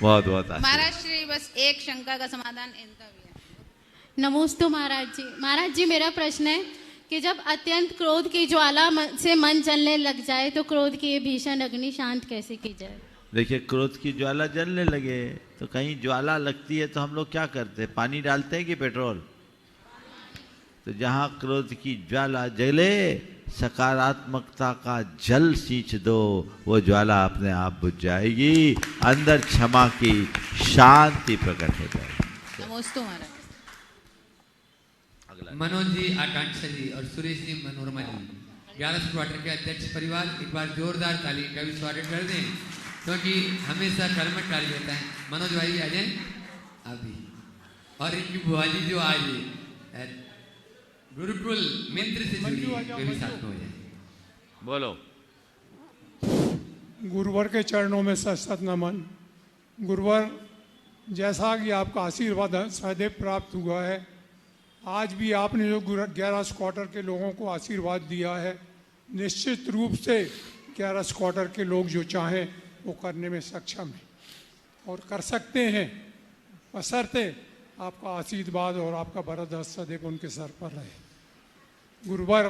बहुत बहुत महाराज श्री, बस एक शंका का समाधान इनका भी है। नमोस्तु महाराज जी। महाराज जी, मेरा प्रश्न है कि जब अत्यंत क्रोध की ज्वाला से मन जलने लग जाए तो क्रोध की ये भीषण अग्नि शांत कैसे की जाए? देखिए, क्रोध की ज्वाला जलने लगे तो कहीं ज्वाला लगती है तो हम लोग क्या करते हैं? पानी डालते हैं कि पेट्रोल? तो जहाँ क्रोध की ज्वाला जले, सकारात्मकता का जल सींच दो, वो ज्वाला अपने आप बुझ जाएगी, अंदर क्षमा की शांति प्रकट हो जाएगी। नमोस्तु महाराज। मनोज जी आकांक्षा जी और सुरेश जी मनोरमा जी 11 क्वार्टर के अध्यक्ष परिवार, एक बार जोरदार ताली का भी स्वागत कर दें, क्योंकि हमेशा कर्मठ कार्य होता है। मनोज भाई आ जाए अभी, और इनकी बुआ जी जो आज गुरुकुल मंत्र से जुड़ी वे भी साथ में हो जाए। बोलो। गुरुवर के चरणों में सत नमन। गुरुवर, जैसा कि आपका आशीर्वाद सदैव प्राप्त हुआ है, आज भी आपने जो 11 क्वार्टर के लोगों को आशीर्वाद दिया है, निश्चित रूप से 11 क्वार्टर के लोग जो चाहें वो करने में सक्षम हैं और कर सकते हैं, बशर्ते आपका आशीर्वाद और आपका वरद हस्त सदैव उनके सर पर रहे। गुरुवर,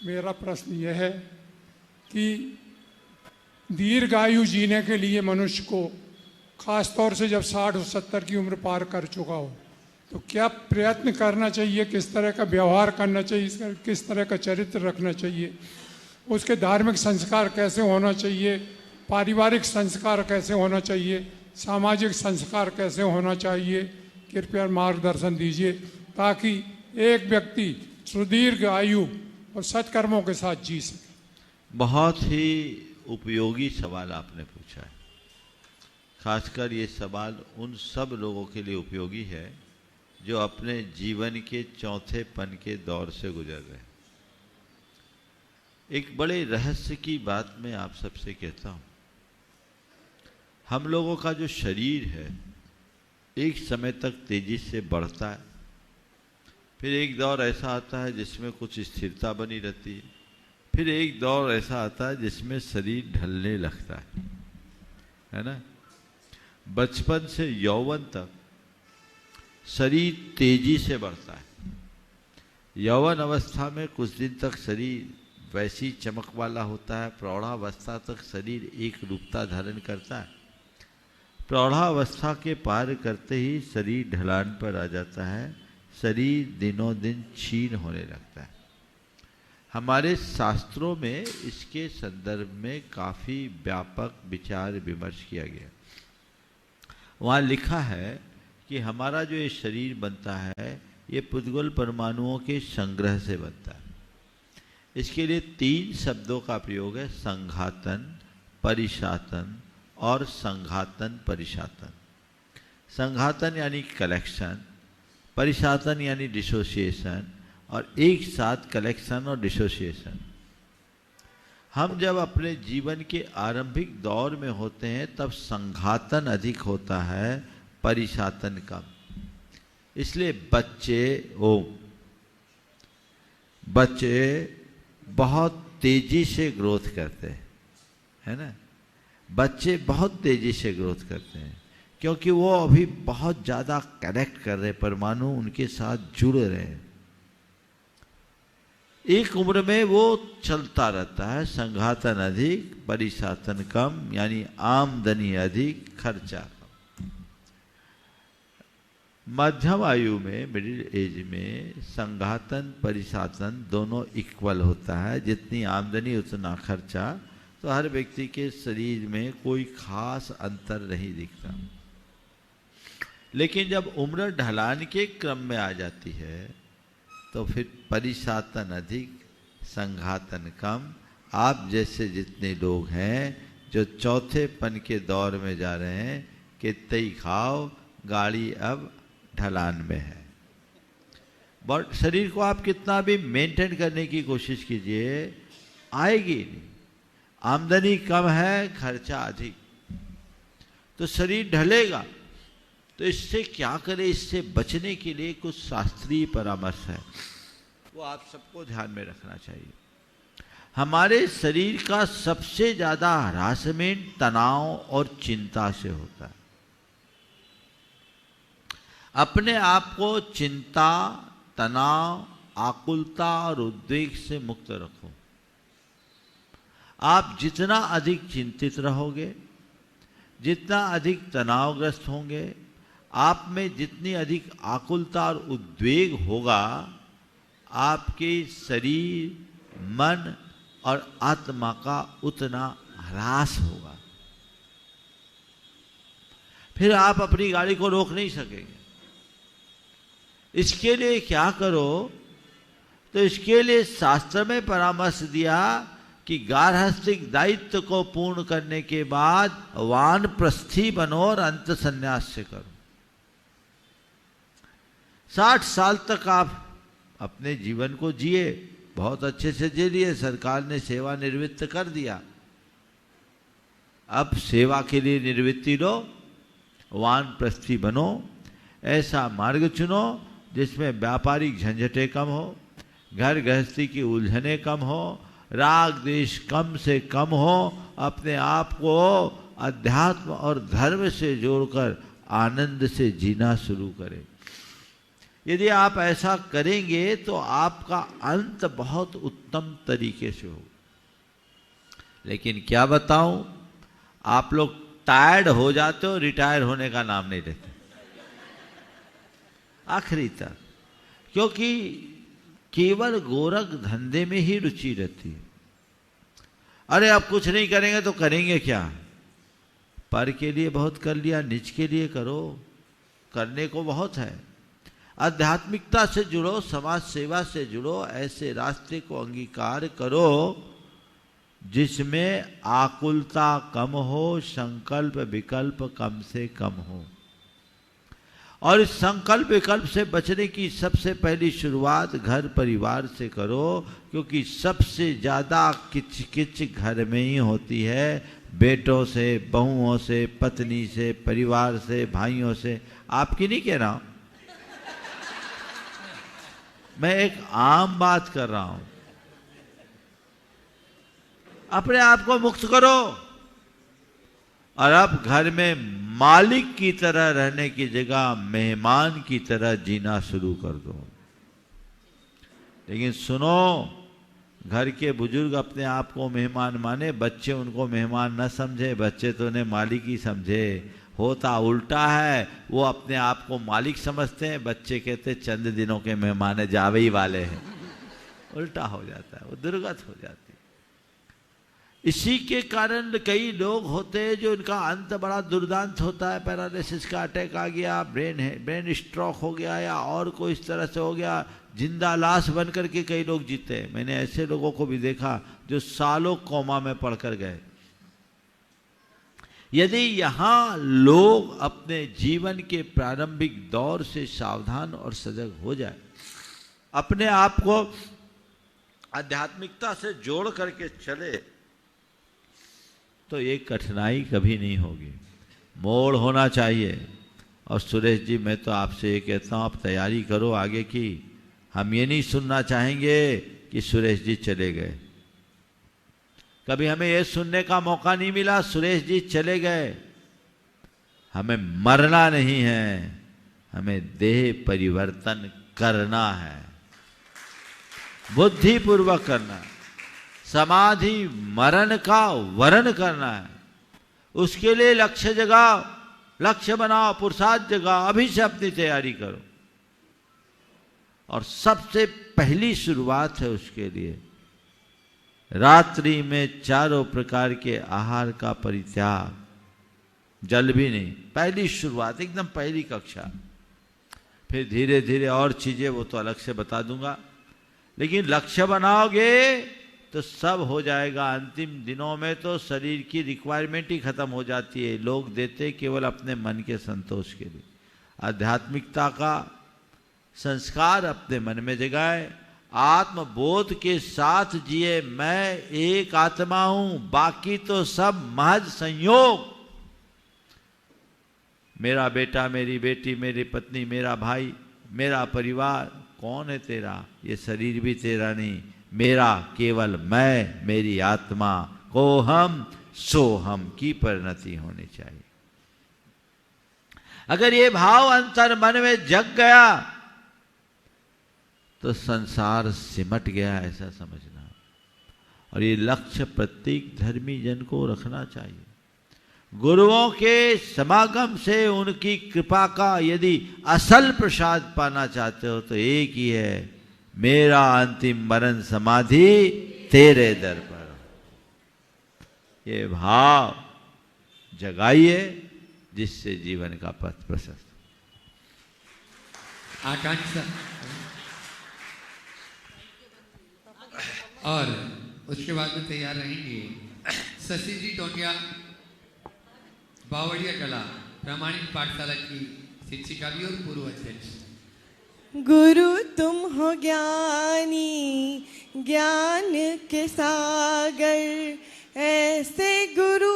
मेरा प्रश्न यह है कि दीर्घायु जीने के लिए मनुष्य को, खास तौर से जब 60 और 70 की उम्र पार कर चुका हो, तो क्या प्रयत्न करना चाहिए, किस तरह का व्यवहार करना चाहिए, किस तरह का चरित्र रखना चाहिए, उसके धार्मिक संस्कार कैसे होना चाहिए, पारिवारिक संस्कार कैसे होना चाहिए, सामाजिक संस्कार कैसे होना चाहिए, कृपया मार्गदर्शन दीजिए ताकि एक व्यक्ति सुदीर्घ आयु और सत्कर्मों के साथ जी सके। बहुत ही उपयोगी सवाल आपने पूछा है। खासकर ये सवाल उन सब लोगों के लिए उपयोगी है जो अपने जीवन के चौथेपन के दौर से गुजर रहे हैं। एक बड़े रहस्य की बात मैं आप सबसे कहता हूँ। हम लोगों का जो शरीर है एक समय तक तेजी से बढ़ता है, फिर एक दौर ऐसा आता है जिसमें कुछ स्थिरता बनी रहती है, फिर एक दौर ऐसा आता है जिसमें शरीर ढलने लगता है ना। बचपन से यौवन तक शरीर तेजी से बढ़ता है। यौवन अवस्था में कुछ दिन तक शरीर वैसी चमक वाला होता है, प्रौढ़ावस्था तक शरीर एक रूपता धारण करता है। प्रौढ़ावस्था के पार करते ही शरीर ढलान पर आ जाता है, शरीर दिनों दिन क्षीण होने लगता है। हमारे शास्त्रों में इसके संदर्भ में काफ़ी व्यापक विचार विमर्श किया गया। वहाँ लिखा है कि हमारा जो ये शरीर बनता है ये पुद्गल परमाणुओं के संग्रह से बनता है। इसके लिए 3 शब्दों का प्रयोग है: संघातन, परिशातन और संघातन परिशातन। संघातन यानी कलेक्शन, परिशातन यानी डिसोसिएशन, और एक साथ कलेक्शन और डिसोसिएशन। हम जब अपने जीवन के आरंभिक दौर में होते हैं तब संघातन अधिक होता है, परिशातन कम। इसलिए बच्चे बहुत तेजी से ग्रोथ करते हैं, है ना। बच्चे बहुत तेजी से ग्रोथ करते हैं क्योंकि वो अभी बहुत ज़्यादा कनेक्ट कर रहे, परमाणु उनके साथ जुड़ रहे हैं। एक उम्र में वो चलता रहता है, संघातन अधिक, परिशातन कम, यानी आमदनी अधिक, खर्चा कम। मध्यम आयु में, मिडिल एज में, संघातन परिशातन दोनों इक्वल होता है। जितनी आमदनी उतना खर्चा, तो हर व्यक्ति के शरीर में कोई खास अंतर नहीं दिखता। लेकिन जब उम्र ढलान के क्रम में आ जाती है तो फिर परिशातन अधिक, संघातन कम। आप जैसे जितने लोग हैं जो चौथेपन के दौर में जा रहे हैं, कितने ही खाओ, गाड़ी अब ढलान में है। बट शरीर को आप कितना भी मेंटेन करने की कोशिश कीजिए, आएगी नहीं। आमदनी कम है, खर्चा अधिक, तो शरीर ढलेगा। तो इससे क्या करें? इससे बचने के लिए कुछ शास्त्रीय परामर्श है, वो आप सबको ध्यान में रखना चाहिए। हमारे शरीर का सबसे ज्यादा हरासमेंट तनाव और चिंता से होता है। अपने आप को चिंता, तनाव, आकुलता और उद्वेग से मुक्त रखो। आप जितना अधिक चिंतित रहोगे, जितना अधिक तनावग्रस्त होंगे, आप में जितनी अधिक आकुलता और उद्वेग होगा, आपके शरीर, मन और आत्मा का उतना ह्रास होगा। फिर आप अपनी गाड़ी को रोक नहीं सकेंगे। इसके लिए क्या करो? तो इसके लिए शास्त्र में परामर्श दिया कि गार्हस्थ्यिक दायित्व को पूर्ण करने के बाद वानप्रस्थी बनो और अंत संन्यास से करो। 60 साल तक आप अपने जीवन को जिए, बहुत अच्छे से जी लिए, सरकार ने सेवानिवृत्त कर दिया। अब सेवा के लिए निवृत्ति लो, वानप्रस्थी बनो। ऐसा मार्ग चुनो जिसमें व्यापारिक झंझटें कम हो, घर गृहस्थी की उलझने कम हो, राग द्वेष कम से कम हो। अपने आप को अध्यात्म और धर्म से जोड़कर आनंद से जीना शुरू करें। यदि आप ऐसा करेंगे तो आपका अंत बहुत उत्तम तरीके से हो। लेकिन क्या बताऊं, आप लोग टायर्ड हो जाते हो, रिटायर होने का नाम नहीं लेते आखिरी तक, क्योंकि केवल गोरख धंधे में ही रुचि रहती है। अरे अब कुछ नहीं करेंगे तो करेंगे क्या? पर के लिए बहुत कर लिया, निज के लिए करो, करने को बहुत है। आध्यात्मिकता से जुड़ो, समाज सेवा से जुड़ो, ऐसे रास्ते को अंगीकार करो जिसमें आकुलता कम हो, संकल्प विकल्प कम से कम हो। और इस संकल्प विकल्प से बचने की सबसे पहली शुरुआत घर परिवार से करो, क्योंकि सबसे ज़्यादा किच किच घर में ही होती है, बेटों से, बहुओं से, पत्नी से, परिवार से, भाइयों से। आपकी नहीं कह रहा हूं, मैं एक आम बात कर रहा हूं। अपने आप को मुक्त करो और अब घर में मालिक की तरह रहने की जगह मेहमान की तरह जीना शुरू कर दो। लेकिन सुनो, घर के बुजुर्ग अपने आप को मेहमान माने, बच्चे उनको मेहमान न समझे, बच्चे तो उन्हें मालिक ही समझे। होता उल्टा है, वो अपने आप को मालिक समझते हैं, बच्चे कहते चंद दिनों के मेहमान है, जावे ही वाले हैं। उल्टा हो जाता है, वो दुर्गत हो जाती है। इसी के कारण कई लोग होते हैं जो इनका अंत बड़ा दुर्दांत होता है। पैरालिसिस का अटैक आ गया, ब्रेन स्ट्रोक हो गया, या और कोई इस तरह से हो गया, जिंदा लाश बन करके कई लोग जीते। मैंने ऐसे लोगों को भी देखा जो सालों कोमा में पड़कर गए। यदि यहाँ लोग अपने जीवन के प्रारंभिक दौर से सावधान और सजग हो जाए, अपने आप को आध्यात्मिकता से जोड़ करके चले, तो ये कठिनाई कभी नहीं होगी। मोड़ होना चाहिए। और सुरेश जी, मैं तो आपसे ये कहता हूँ, आप तैयारी करो आगे की। हम ये नहीं सुनना चाहेंगे कि सुरेश जी चले गए। कभी हमें ये सुनने का मौका नहीं मिला सुरेश जी चले गए। हमें मरना नहीं है, हमें देह परिवर्तन करना है, बुद्धिपूर्वक करना है। समाधि मरण का वरण करना है। उसके लिए लक्ष्य जगाओ, लक्ष्य बनाओ, पुरुषार्थ जगाओ, अभी से अपनी तैयारी करो। और सबसे पहली शुरुआत है उसके लिए रात्रि में 4 प्रकार के आहार का परित्याग, जल भी नहीं। पहली शुरुआत, एकदम पहली कक्षा। फिर धीरे धीरे और चीजें वो तो अलग से बता दूंगा। लेकिन लक्ष्य बनाओगे तो सब हो जाएगा। अंतिम दिनों में तो शरीर की रिक्वायरमेंट ही खत्म हो जाती है। लोग देते केवल अपने मन के संतोष के लिए। आध्यात्मिकता का संस्कार अपने मन में जगाए, आत्मबोध के साथ जिए। मैं एक आत्मा हूं, बाकी तो सब महज संयोग। मेरा बेटा, मेरी बेटी, मेरी पत्नी, मेरा भाई, मेरा परिवार, कौन है तेरा? ये शरीर भी तेरा नहीं, मेरा केवल मैं, मेरी आत्मा को हम सो हम की परिणति होनी चाहिए। अगर ये भाव अंतर मन में जग गया तो संसार सिमट गया, ऐसा समझना। और ये लक्ष्य प्रत्येक धर्मी जन को रखना चाहिए। गुरुओं के समागम से, उनकी कृपा का यदि असल प्रसाद पाना चाहते हो तो एक ही है, मेरा अंतिम मरण समाधि तेरे दर पर। ये भाव जगाइए जिससे जीवन का पथ प्रशस्त। आकांक्षा और उसके बाद में तैयार रहेंगे शशि जी टोटिया, बावड़िया कला प्रामाणिक पाठशाला की शिक्षिका भी और पूर्व अध्यक्ष। गुरु तुम हो ज्ञानी, ज्ञान के सागर, ऐसे गुरु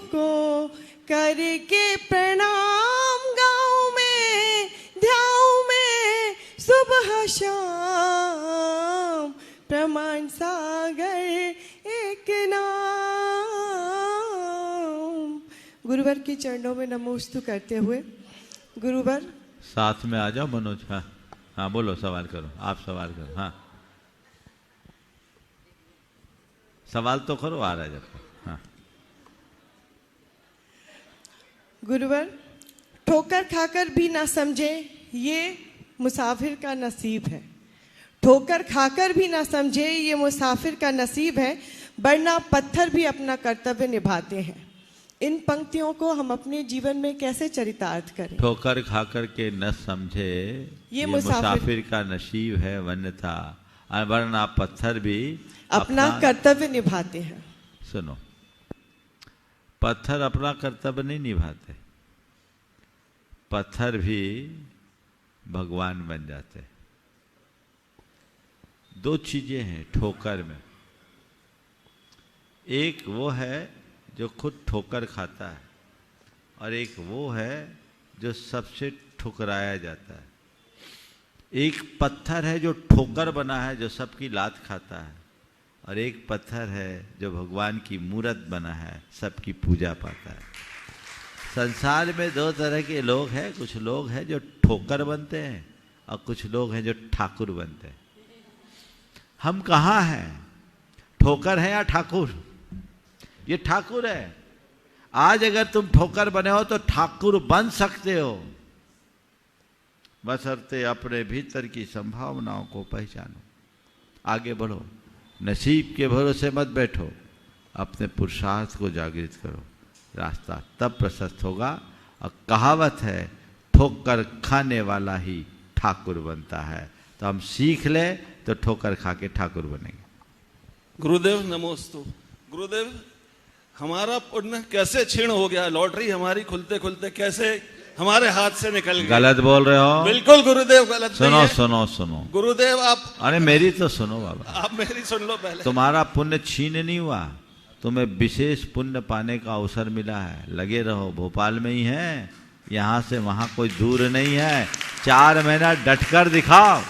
को करके प्रणाम गाऊं में, ध्याऊं में सुबह शाम, प्रमाण सागर एक नाम। गुरुवर के चरणों में नमोस्तु करते हुए, गुरुवर साथ में आ जाओ मनोज। हाँ हाँ बोलो, सवाल करो, आप सवाल करो। हाँ सवाल तो करो, आ रहा है जब। हाँ गुरुवर, ठोकर खाकर भी ना समझे ये मुसाफिर का नसीब है। ठोकर खाकर भी ना समझे ये मुसाफिर का नसीब है, वरना पत्थर भी अपना कर्तव्य निभाते हैं। इन पंक्तियों को हम अपने जीवन में कैसे चरितार्थ करें? ठोकर खाकर के न समझे ये मुसाफिर का नसीब है, वन्यथा वरना पत्थर भी अपना कर्तव्य निभाते हैं। सुनो, पत्थर अपना कर्तव्य नहीं निभाते, पत्थर भी भगवान बन जाते। दो चीजें हैं ठोकर में। एक वो है जो खुद ठोकर खाता है, और एक वो है जो सबसे ठुकराया जाता है। एक पत्थर है जो ठोकर बना है, जो सबकी लात खाता है, और एक पत्थर है जो भगवान की मूरत बना है, सबकी पूजा पाता है। संसार में दो तरह के लोग हैं, कुछ लोग हैं जो ठोकर बनते हैं और कुछ लोग हैं जो ठाकुर बनते हैं। हम कहाँ हैं? ठोकर है या ठाकुर? ये ठाकुर है। आज अगर तुम ठोकर बने हो तो ठाकुर बन सकते हो, बशर्ते अपने भीतर की संभावनाओं को पहचानो, आगे बढ़ो, नसीब के भरोसे मत बैठो, अपने पुरुषार्थ को जागृत करो, रास्ता तब प्रशस्त होगा। और कहावत है, ठोकर खाने वाला ही ठाकुर बनता है। तो हम सीख ले तो ठोकर खा के ठाकुर बनेंगे। गुरुदेव नमोस्तु। गुरुदेव, हमारा पुण्य कैसे क्षीण हो गया? लॉटरी हमारी खुलते खुलते कैसे हमारे हाथ से निकल गई। गलत बोल रहे हो। बिल्कुल गुरुदेव गलत सुनो नहीं है। सुनो सुनो गुरुदेव आप, अरे मेरी तो सुनो बाबा, आप मेरी सुन लो पहले। तुम्हारा पुण्य छीन नहीं हुआ, तुम्हें विशेष पुण्य पाने का अवसर मिला है। लगे रहो, भोपाल में ही है, यहाँ से वहाँ कोई दूर नहीं है। 4 महीना डटकर दिखाओ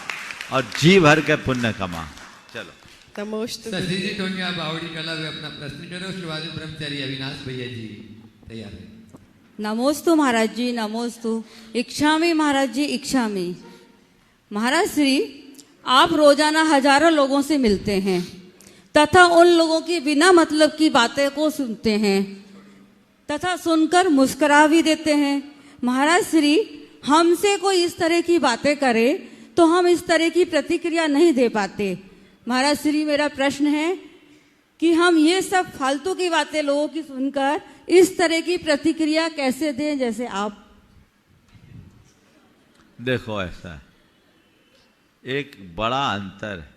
और जी भर के पुण्य कमा। चलो नमोस्तु। शशि जी टोटिया, बावड़ी कला में अपना प्रश्न करो। उसके बाद में ब्रह्मचारी अविनाश भैया जी तैयार है। नमोस्तु महाराज जी, नमोस्तु। इच्छामि महाराज जी, इच्छामि। महाराज श्री, आप रोजाना हजारों लोगों से मिलते हैं तथा उन लोगों की बिना मतलब की बातें को सुनते हैं तथा सुनकर मुस्कुरा भी देते हैं। महाराज श्री, हमसे कोई इस तरह की बातें करे तो हम इस तरह की प्रतिक्रिया नहीं दे पाते। महाराज श्री, मेरा प्रश्न है कि हम ये सब फालतू की बातें लोगों की सुनकर इस तरह की प्रतिक्रिया कैसे दें जैसे आप? देखो, ऐसा है, एक बड़ा अंतर है।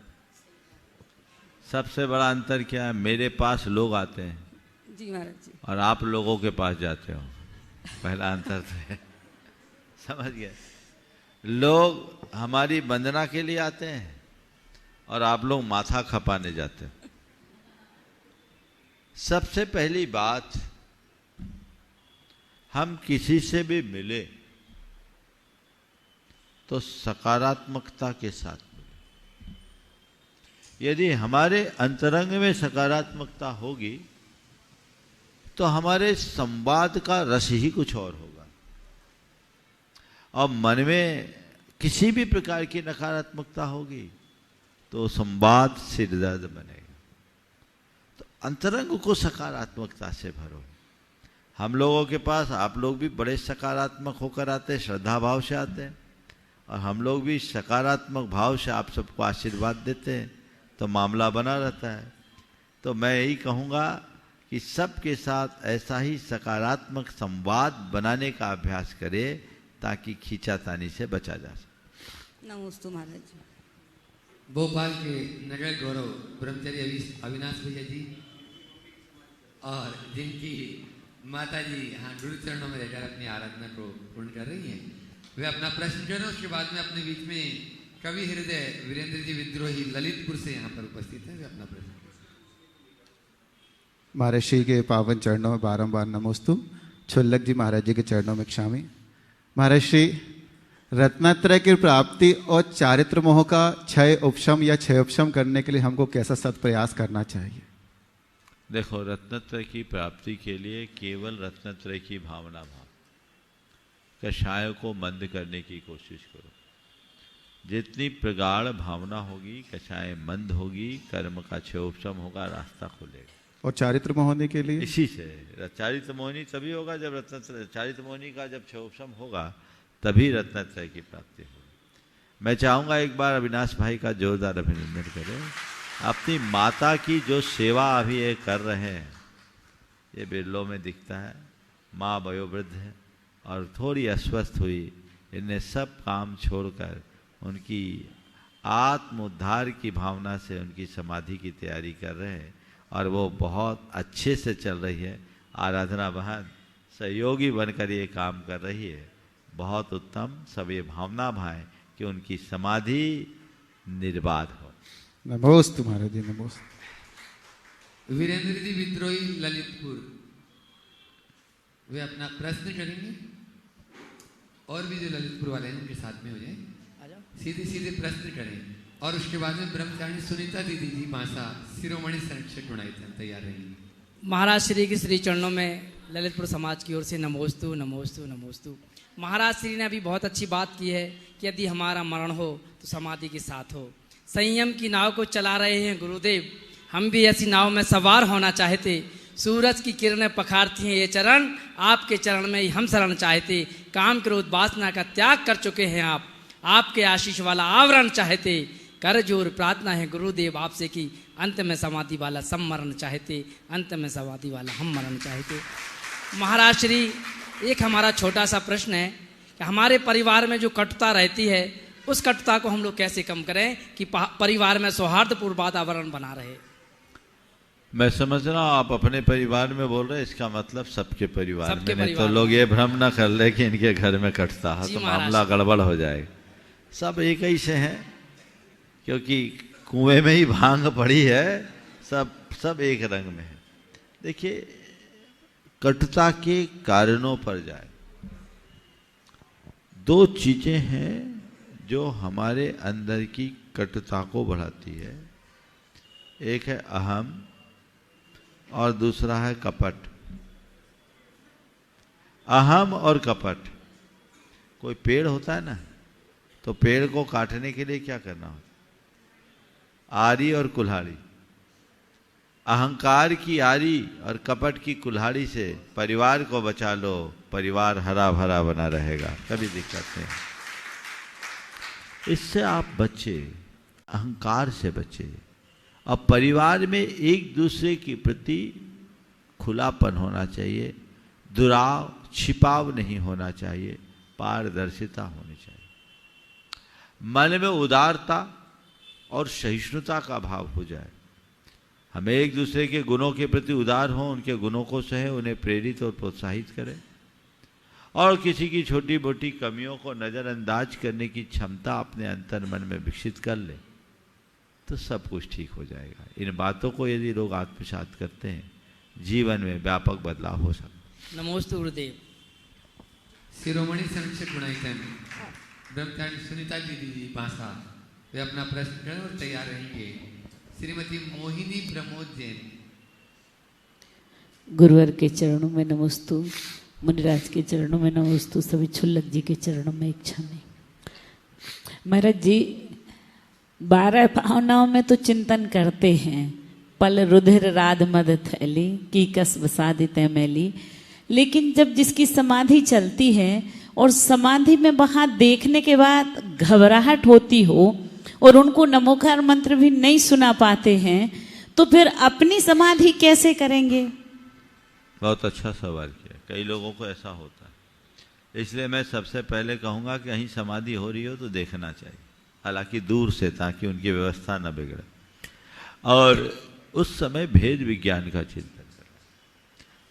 सबसे बड़ा अंतर क्या है? मेरे पास लोग आते हैं जी महाराज जी, और आप लोगों के पास जाते हो। पहला अंतर तो है, समझ गए? लोग हमारी वंदना के लिए आते हैं और आप लोग माथा खपाने जाते हो। सबसे पहली बात, हम किसी से भी मिले तो सकारात्मकता के साथ मिले। यदि हमारे अंतरंग में सकारात्मकता होगी तो हमारे संवाद का रस ही कुछ और होगा। और मन में किसी भी प्रकार की नकारात्मकता होगी तो संवाद सिरदर्द बनेगा। तो अंतरंग को सकारात्मकता से भरो। हम लोगों के पास आप लोग भी बड़े सकारात्मक होकर आते हैं, श्रद्धा भाव से आते हैं, और हम लोग भी सकारात्मक भाव से आप सबको आशीर्वाद देते हैं, तो मामला बना रहता है। तो मैं यही कहूँगा कि सबके साथ ऐसा ही सकारात्मक संवाद बनाने का अभ्यास करें ताकि खींचातानी से बचा जा सके। नमोस्तु महाराज जी। भोपाल के नगर गौरव ब्रह्मचर्य अविनाश भैया जी और जिनकी माता जी यहाँ गुरु चरणों में रहकर अपनी आराधना को पूर्ण कर रही हैं, वे अपना प्रश्न करें। उसके बाद में अपने बीच में कवि हृदय वीरेंद्र जी विद्रोही ललितपुर से यहाँ पर उपस्थित हैं, वे अपना प्रश्न। महर्षि के पावन चरणों में बारंबार नमोस्तु। छुल्लक जी महाराज जी के चरणों में क्षामी। महर्षि, रत्नत्रय की प्राप्ति और चारित्र मोह का क्षय उपशम या क्षय उपशम करने के लिए हमको कैसा सत प्रयास करना चाहिए? देखो, रत्नत्रय की प्राप्ति के लिए केवल रत्नत्रय की भावना भाव, कषाय को मंद करने की कोशिश करो। जितनी प्रगाढ़ भावना होगी, कषाय मंद होगी, कर्म का क्षय उपशम होगा, रास्ता खुलेगा। और चारित्र मोह होने के लिए? इसी से चारित्र मोहिनी तभी होगा जब रत्नत्रय, चारित्र मोहिनी का जब क्षय उपशम होगा तभी रत्नत्रय की प्राप्ति होगी। मैं चाहूँगा एक बार अविनाश भाई का जोरदार अभिनंदन करें। अपनी माता की जो सेवा अभी ये कर रहे हैं, ये बिरलों में दिखता है। माँ वयोवृद्ध है और थोड़ी अस्वस्थ हुई, इन्हें सब काम छोड़कर उनकी आत्म उद्धार की भावना से उनकी समाधि की तैयारी कर रहे हैं और वो बहुत अच्छे से चल रही है। आराधना बहन सहयोगी बनकर ये काम कर रही है, बहुत उत्तम। सब ये भावना भाएं कि उनकी समाधि निर्बाध हो। नमोस्तु महाराज जी, नमोस्तु। वीरेंद्र जी विद्रोही ललितपुर, वे अपना प्रश्न करेंगे और भी जो ललितपुर वाले हैं उनके साथ में हो जाए, सीधे सीधे प्रश्न करें। और उसके बाद में ब्रह्मचारिणी सुनीता दीदी जी बांसा शिरोमणि संरक्षक गुणायतन तैयार रहेंगी। महाराज श्री के श्री चरणों में ललितपुर समाज की ओर से नमोस्तु नमोस्तु नमोस्तु। महाराज श्री ने अभी बहुत अच्छी बात की है कि यदि हमारा मरण हो तो समाधि के साथ हो। संयम की नाव को चला रहे हैं गुरुदेव, हम भी ऐसी नाव में सवार होना चाहते। सूरज की किरणें पखारती हैं ये चरण, आपके चरण में ही हम शरण चाहते। काम क्रोध वासना का त्याग कर चुके हैं आप, आपके आशीष वाला आवरण चाहते। कर जोर प्रार्थना है गुरुदेव आपसे कि अंत में समाधि वाला सम्मरण चाहते, अंत में समाधि वाला हम मरण चाहते। महाराज श्री, एक हमारा छोटा सा प्रश्न है कि हमारे परिवार में जो कटुता रहती है, उस कटुता को हम लोग कैसे कम करें कि परिवार में सौहार्दपूर्ण वातावरण बना रहे? मैं समझ रहा हूँ आप अपने परिवार में बोल रहे हैं, इसका मतलब सबके परिवार में नहीं तो लोग ये भ्रम न कर ले कि इनके घर में कटता है तो मामला गड़बड़ हो जाएगा। सब एक ही से हैं, क्योंकि कुएं में ही भांग पड़ी है, सब एक रंग में है। देखिए, कटुता के कारणों पर जाए, दो चीजें हैं जो हमारे अंदर की कटुता को बढ़ाती है। एक है अहम और दूसरा है कपट। अहम और कपट, कोई पेड़ होता है ना, तो पेड़ को काटने के लिए क्या करना होता? आरी और कुल्हाड़ी। अहंकार की आरी और कपट की कुल्हाड़ी से परिवार को बचा लो, परिवार हरा भरा बना रहेगा, कभी दिक्कत नहीं। इससे आप बचे, अहंकार से बचे। अब परिवार में एक दूसरे के प्रति खुलापन होना चाहिए, दुराव छिपाव नहीं होना चाहिए, पारदर्शिता होनी चाहिए। मन में उदारता और सहिष्णुता का भाव हो जाए। हमें एक दूसरे के गुणों के प्रति उदार हों, उनके गुणों को सहे, उन्हें प्रेरित और प्रोत्साहित करें, और किसी की छोटी मोटी कमियों को नज़रअंदाज करने की क्षमता अपने अंतर मन में विकसित कर ले, तो सब कुछ ठीक हो जाएगा। इन बातों को यदि लोग आत्मसात करते हैं, जीवन में व्यापक बदलाव हो सकता। नमोस्तु गुरुदेव। शिरोमणि संरक्षक गुणायतन ब्रह्मचारिणी सुनीता दीदी जी बांसा, वे अपना प्रश्न करें और तैयार रहेंगे। श्रीमती मोहिनी प्रमोद जैन। गुरुवर के चरणों में नमोस्तु। मुनिराज के चरणों में नमोस्तु, सभी छुल्लक जी के चरणों में इच्छा में। महाराज जी 12 भावनाओं में तो चिंतन करते हैं, पल रुधिर राध मद थैली की कस बसादित मैली, लेकिन जब जिसकी समाधि चलती है और समाधि में वहां देखने के बाद घबराहट होती हो और उनको नमोकार मंत्र भी नहीं सुना पाते हैं, तो फिर अपनी समाधि कैसे करेंगे? बहुत अच्छा सवाल किया। कई लोगों को ऐसा होता है, इसलिए मैं सबसे पहले कहूँगा कि कहीं समाधि हो रही हो तो देखना चाहिए, हालांकि दूर से, ताकि उनकी व्यवस्था न बिगड़े। और उस समय भेद विज्ञान का चिंतन करना,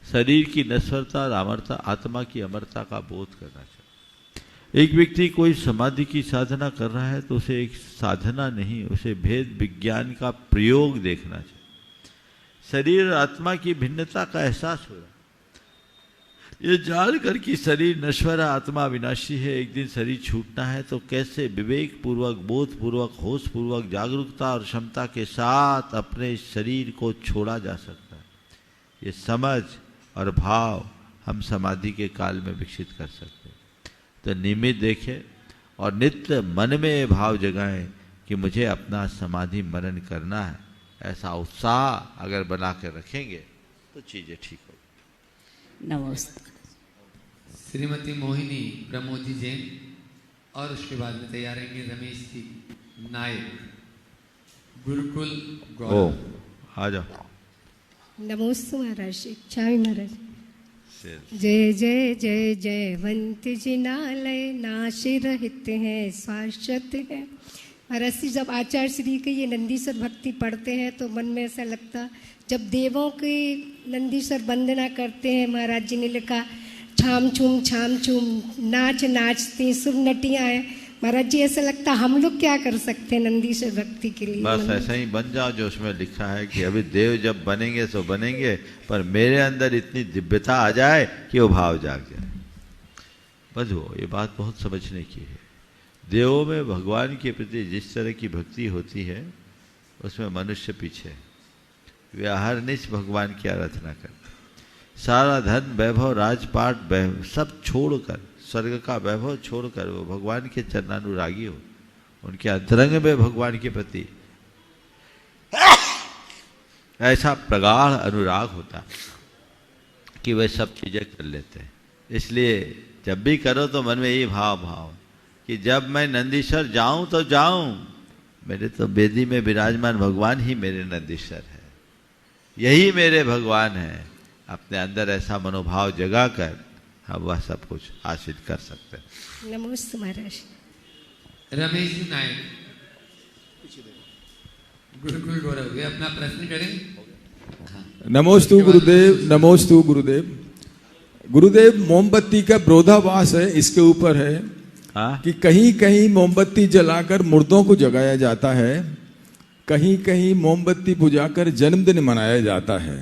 शरीर की नश्वरता और अमरता, आत्मा की अमरता का बोध करना चाहिए। एक व्यक्ति कोई समाधि की साधना कर रहा है तो उसे एक साधना नहीं, उसे भेद विज्ञान का प्रयोग देखना चाहिए। शरीर और आत्मा की भिन्नता का एहसास हो रहा है, ये जानकर कि शरीर नश्वर है, आत्मा विनाशी है, एक दिन शरीर छूटना है, तो कैसे विवेक पूर्वक, बोध पूर्वक, होश पूर्वक, जागरूकता और क्षमता के साथ अपने शरीर को छोड़ा जा सकता है, ये समझ और भाव हम समाधि के काल में विकसित कर सकते हैं। तो नियमित देखें और नित्य मन में ये भाव जगाएं कि मुझे अपना समाधि मनन करना है। ऐसा उत्साह अगर बना कर रखेंगे तो चीजें ठीक होगी। नमस्ते। श्रीमती मोहिनी प्रमोद जी जैन, और उसके बाद में तैयार रहेंगे रमेश जी नायक, गुरुकुल गौरव। आ जाओ। नमोस्तु महाराज, इच्छामी महाराज। जय जय जय जयवंत जिनालय, नाशे रहित हैं शाश्वत है। महाराज जी जब आचार्य श्री के ये नंदीश्वर भक्ति पढ़ते हैं तो मन में ऐसा लगता, जब देवों की नंदीश्वर वंदना करते हैं, महाराज जी ने लिखा छाम छूम नाच नाचती शुभ नटियाँ हैं। महाराज जी ऐसा लगता हम लोग क्या कर सकते हैं नंदीश्वर भक्ति के लिए? बस ऐसा ही बन जाओ जो उसमें लिखा है कि अभी देव जब बनेंगे सो बनेंगे, पर मेरे अंदर इतनी दिव्यता आ जाए कि वो भाव जाग जाए। बस वो ये बात बहुत समझने की है। देवों में भगवान के प्रति जिस तरह की भक्ति होती है उसमें मनुष्य पीछे, वे अहरनिश भगवान की आराधना करते, सारा धन वैभव राजपाट सब छोड़कर, स्वर्ग का वैभव छोड़कर वो भगवान के चरणानुरागी हो, उनके अंतरंग में भगवान के प्रति ऐसा प्रगाढ़ अनुराग होता कि वे सब चीजें कर लेते हैं। इसलिए जब भी करो तो मन में यही भाव कि जब मैं नंदीश्वर जाऊं तो जाऊं, मेरे तो वेदी में विराजमान भगवान ही मेरे नंदीश्वर है, यही मेरे भगवान है। अपने अंदर ऐसा मनोभाव जगाकर हम वह सब कुछ हासिल कर सकते हैं। नमस्ते महाराज। रमेश जी नायक, गुरुकुल गौरव, वे अपना प्रश्न करें। नमोस्तु गुरुदेव, नमोस्तु गुरुदेव। गुरुदेव मोमबत्ती का विरोधाभास है, इसके ऊपर है कि कहीं कहीं मोमबत्ती जलाकर मुर्दों को जगाया जाता है, कहीं कहीं मोमबत्ती बुझाकर जन्मदिन मनाया जाता है।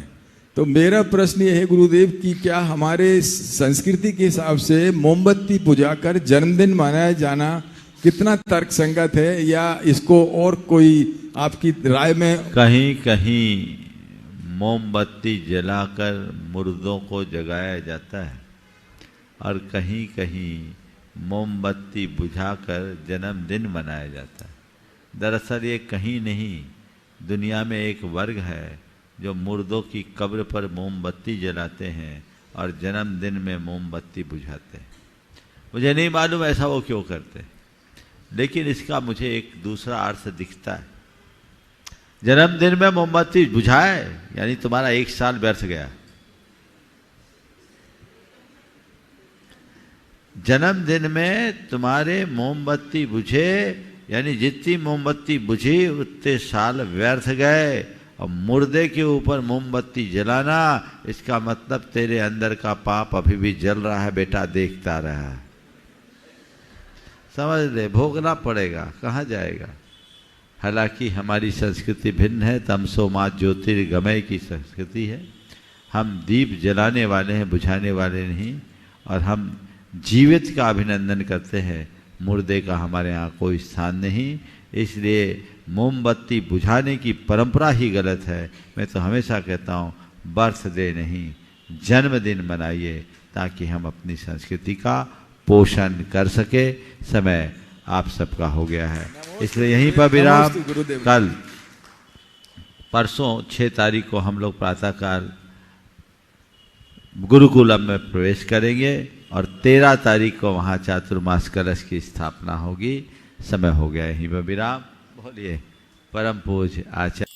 तो मेरा प्रश्न ये है गुरुदेव कि क्या हमारे संस्कृति के हिसाब से मोमबत्ती बुझाकर जन्मदिन मनाया जाना कितना तर्क संगत है, या इसको और कोई आपकी राय में? कहीं कहीं मोमबत्ती जलाकर मुर्दों को जगाया जाता है और कहीं कहीं मोमबत्ती बुझाकर जन्मदिन मनाया जाता है। दरअसल ये कहीं नहीं, दुनिया में एक वर्ग है जो मुर्दों की कब्र पर मोमबत्ती जलाते हैं और जन्मदिन में मोमबत्ती बुझाते हैं। मुझे नहीं मालूम ऐसा वो क्यों करते हैं, लेकिन इसका मुझे एक दूसरा अर्थ दिखता है। जन्मदिन में मोमबत्ती बुझाए यानी तुम्हारा 1 साल व्यर्थ गया। जन्मदिन में तुम्हारे मोमबत्ती बुझे यानी जितनी मोमबत्ती बुझी उतने साल व्यर्थ गए। और मुर्दे के ऊपर मोमबत्ती जलाना, इसका मतलब तेरे अंदर का पाप अभी भी जल रहा है बेटा, देखता रहा। समझ ले, भोगना पड़ेगा, कहाँ जाएगा। हालांकि हमारी संस्कृति भिन्न है, तमसो मा ज्योतिर्गमय की संस्कृति है। हम दीप जलाने वाले हैं, बुझाने वाले नहीं। और हम जीवित का अभिनंदन करते हैं, मुर्दे का हमारे यहाँ कोई स्थान नहीं। इसलिए मोमबत्ती बुझाने की परंपरा ही गलत है। मैं तो हमेशा कहता हूँ बर्थडे नहीं, जन्मदिन मनाइए, ताकि हम अपनी संस्कृति का पोषण कर सके। समय आप सबका हो गया है, इसलिए यहीं पर विराम। कल परसों 6 तारीख को हम लोग प्रातःकाल गुरुकुलम में प्रवेश करेंगे और 13 तारीख को वहाँ चातुर्मास कलश की स्थापना होगी। समय हो गया, यहीं पर विराम। बोलिए परम पूज्य आचार्य।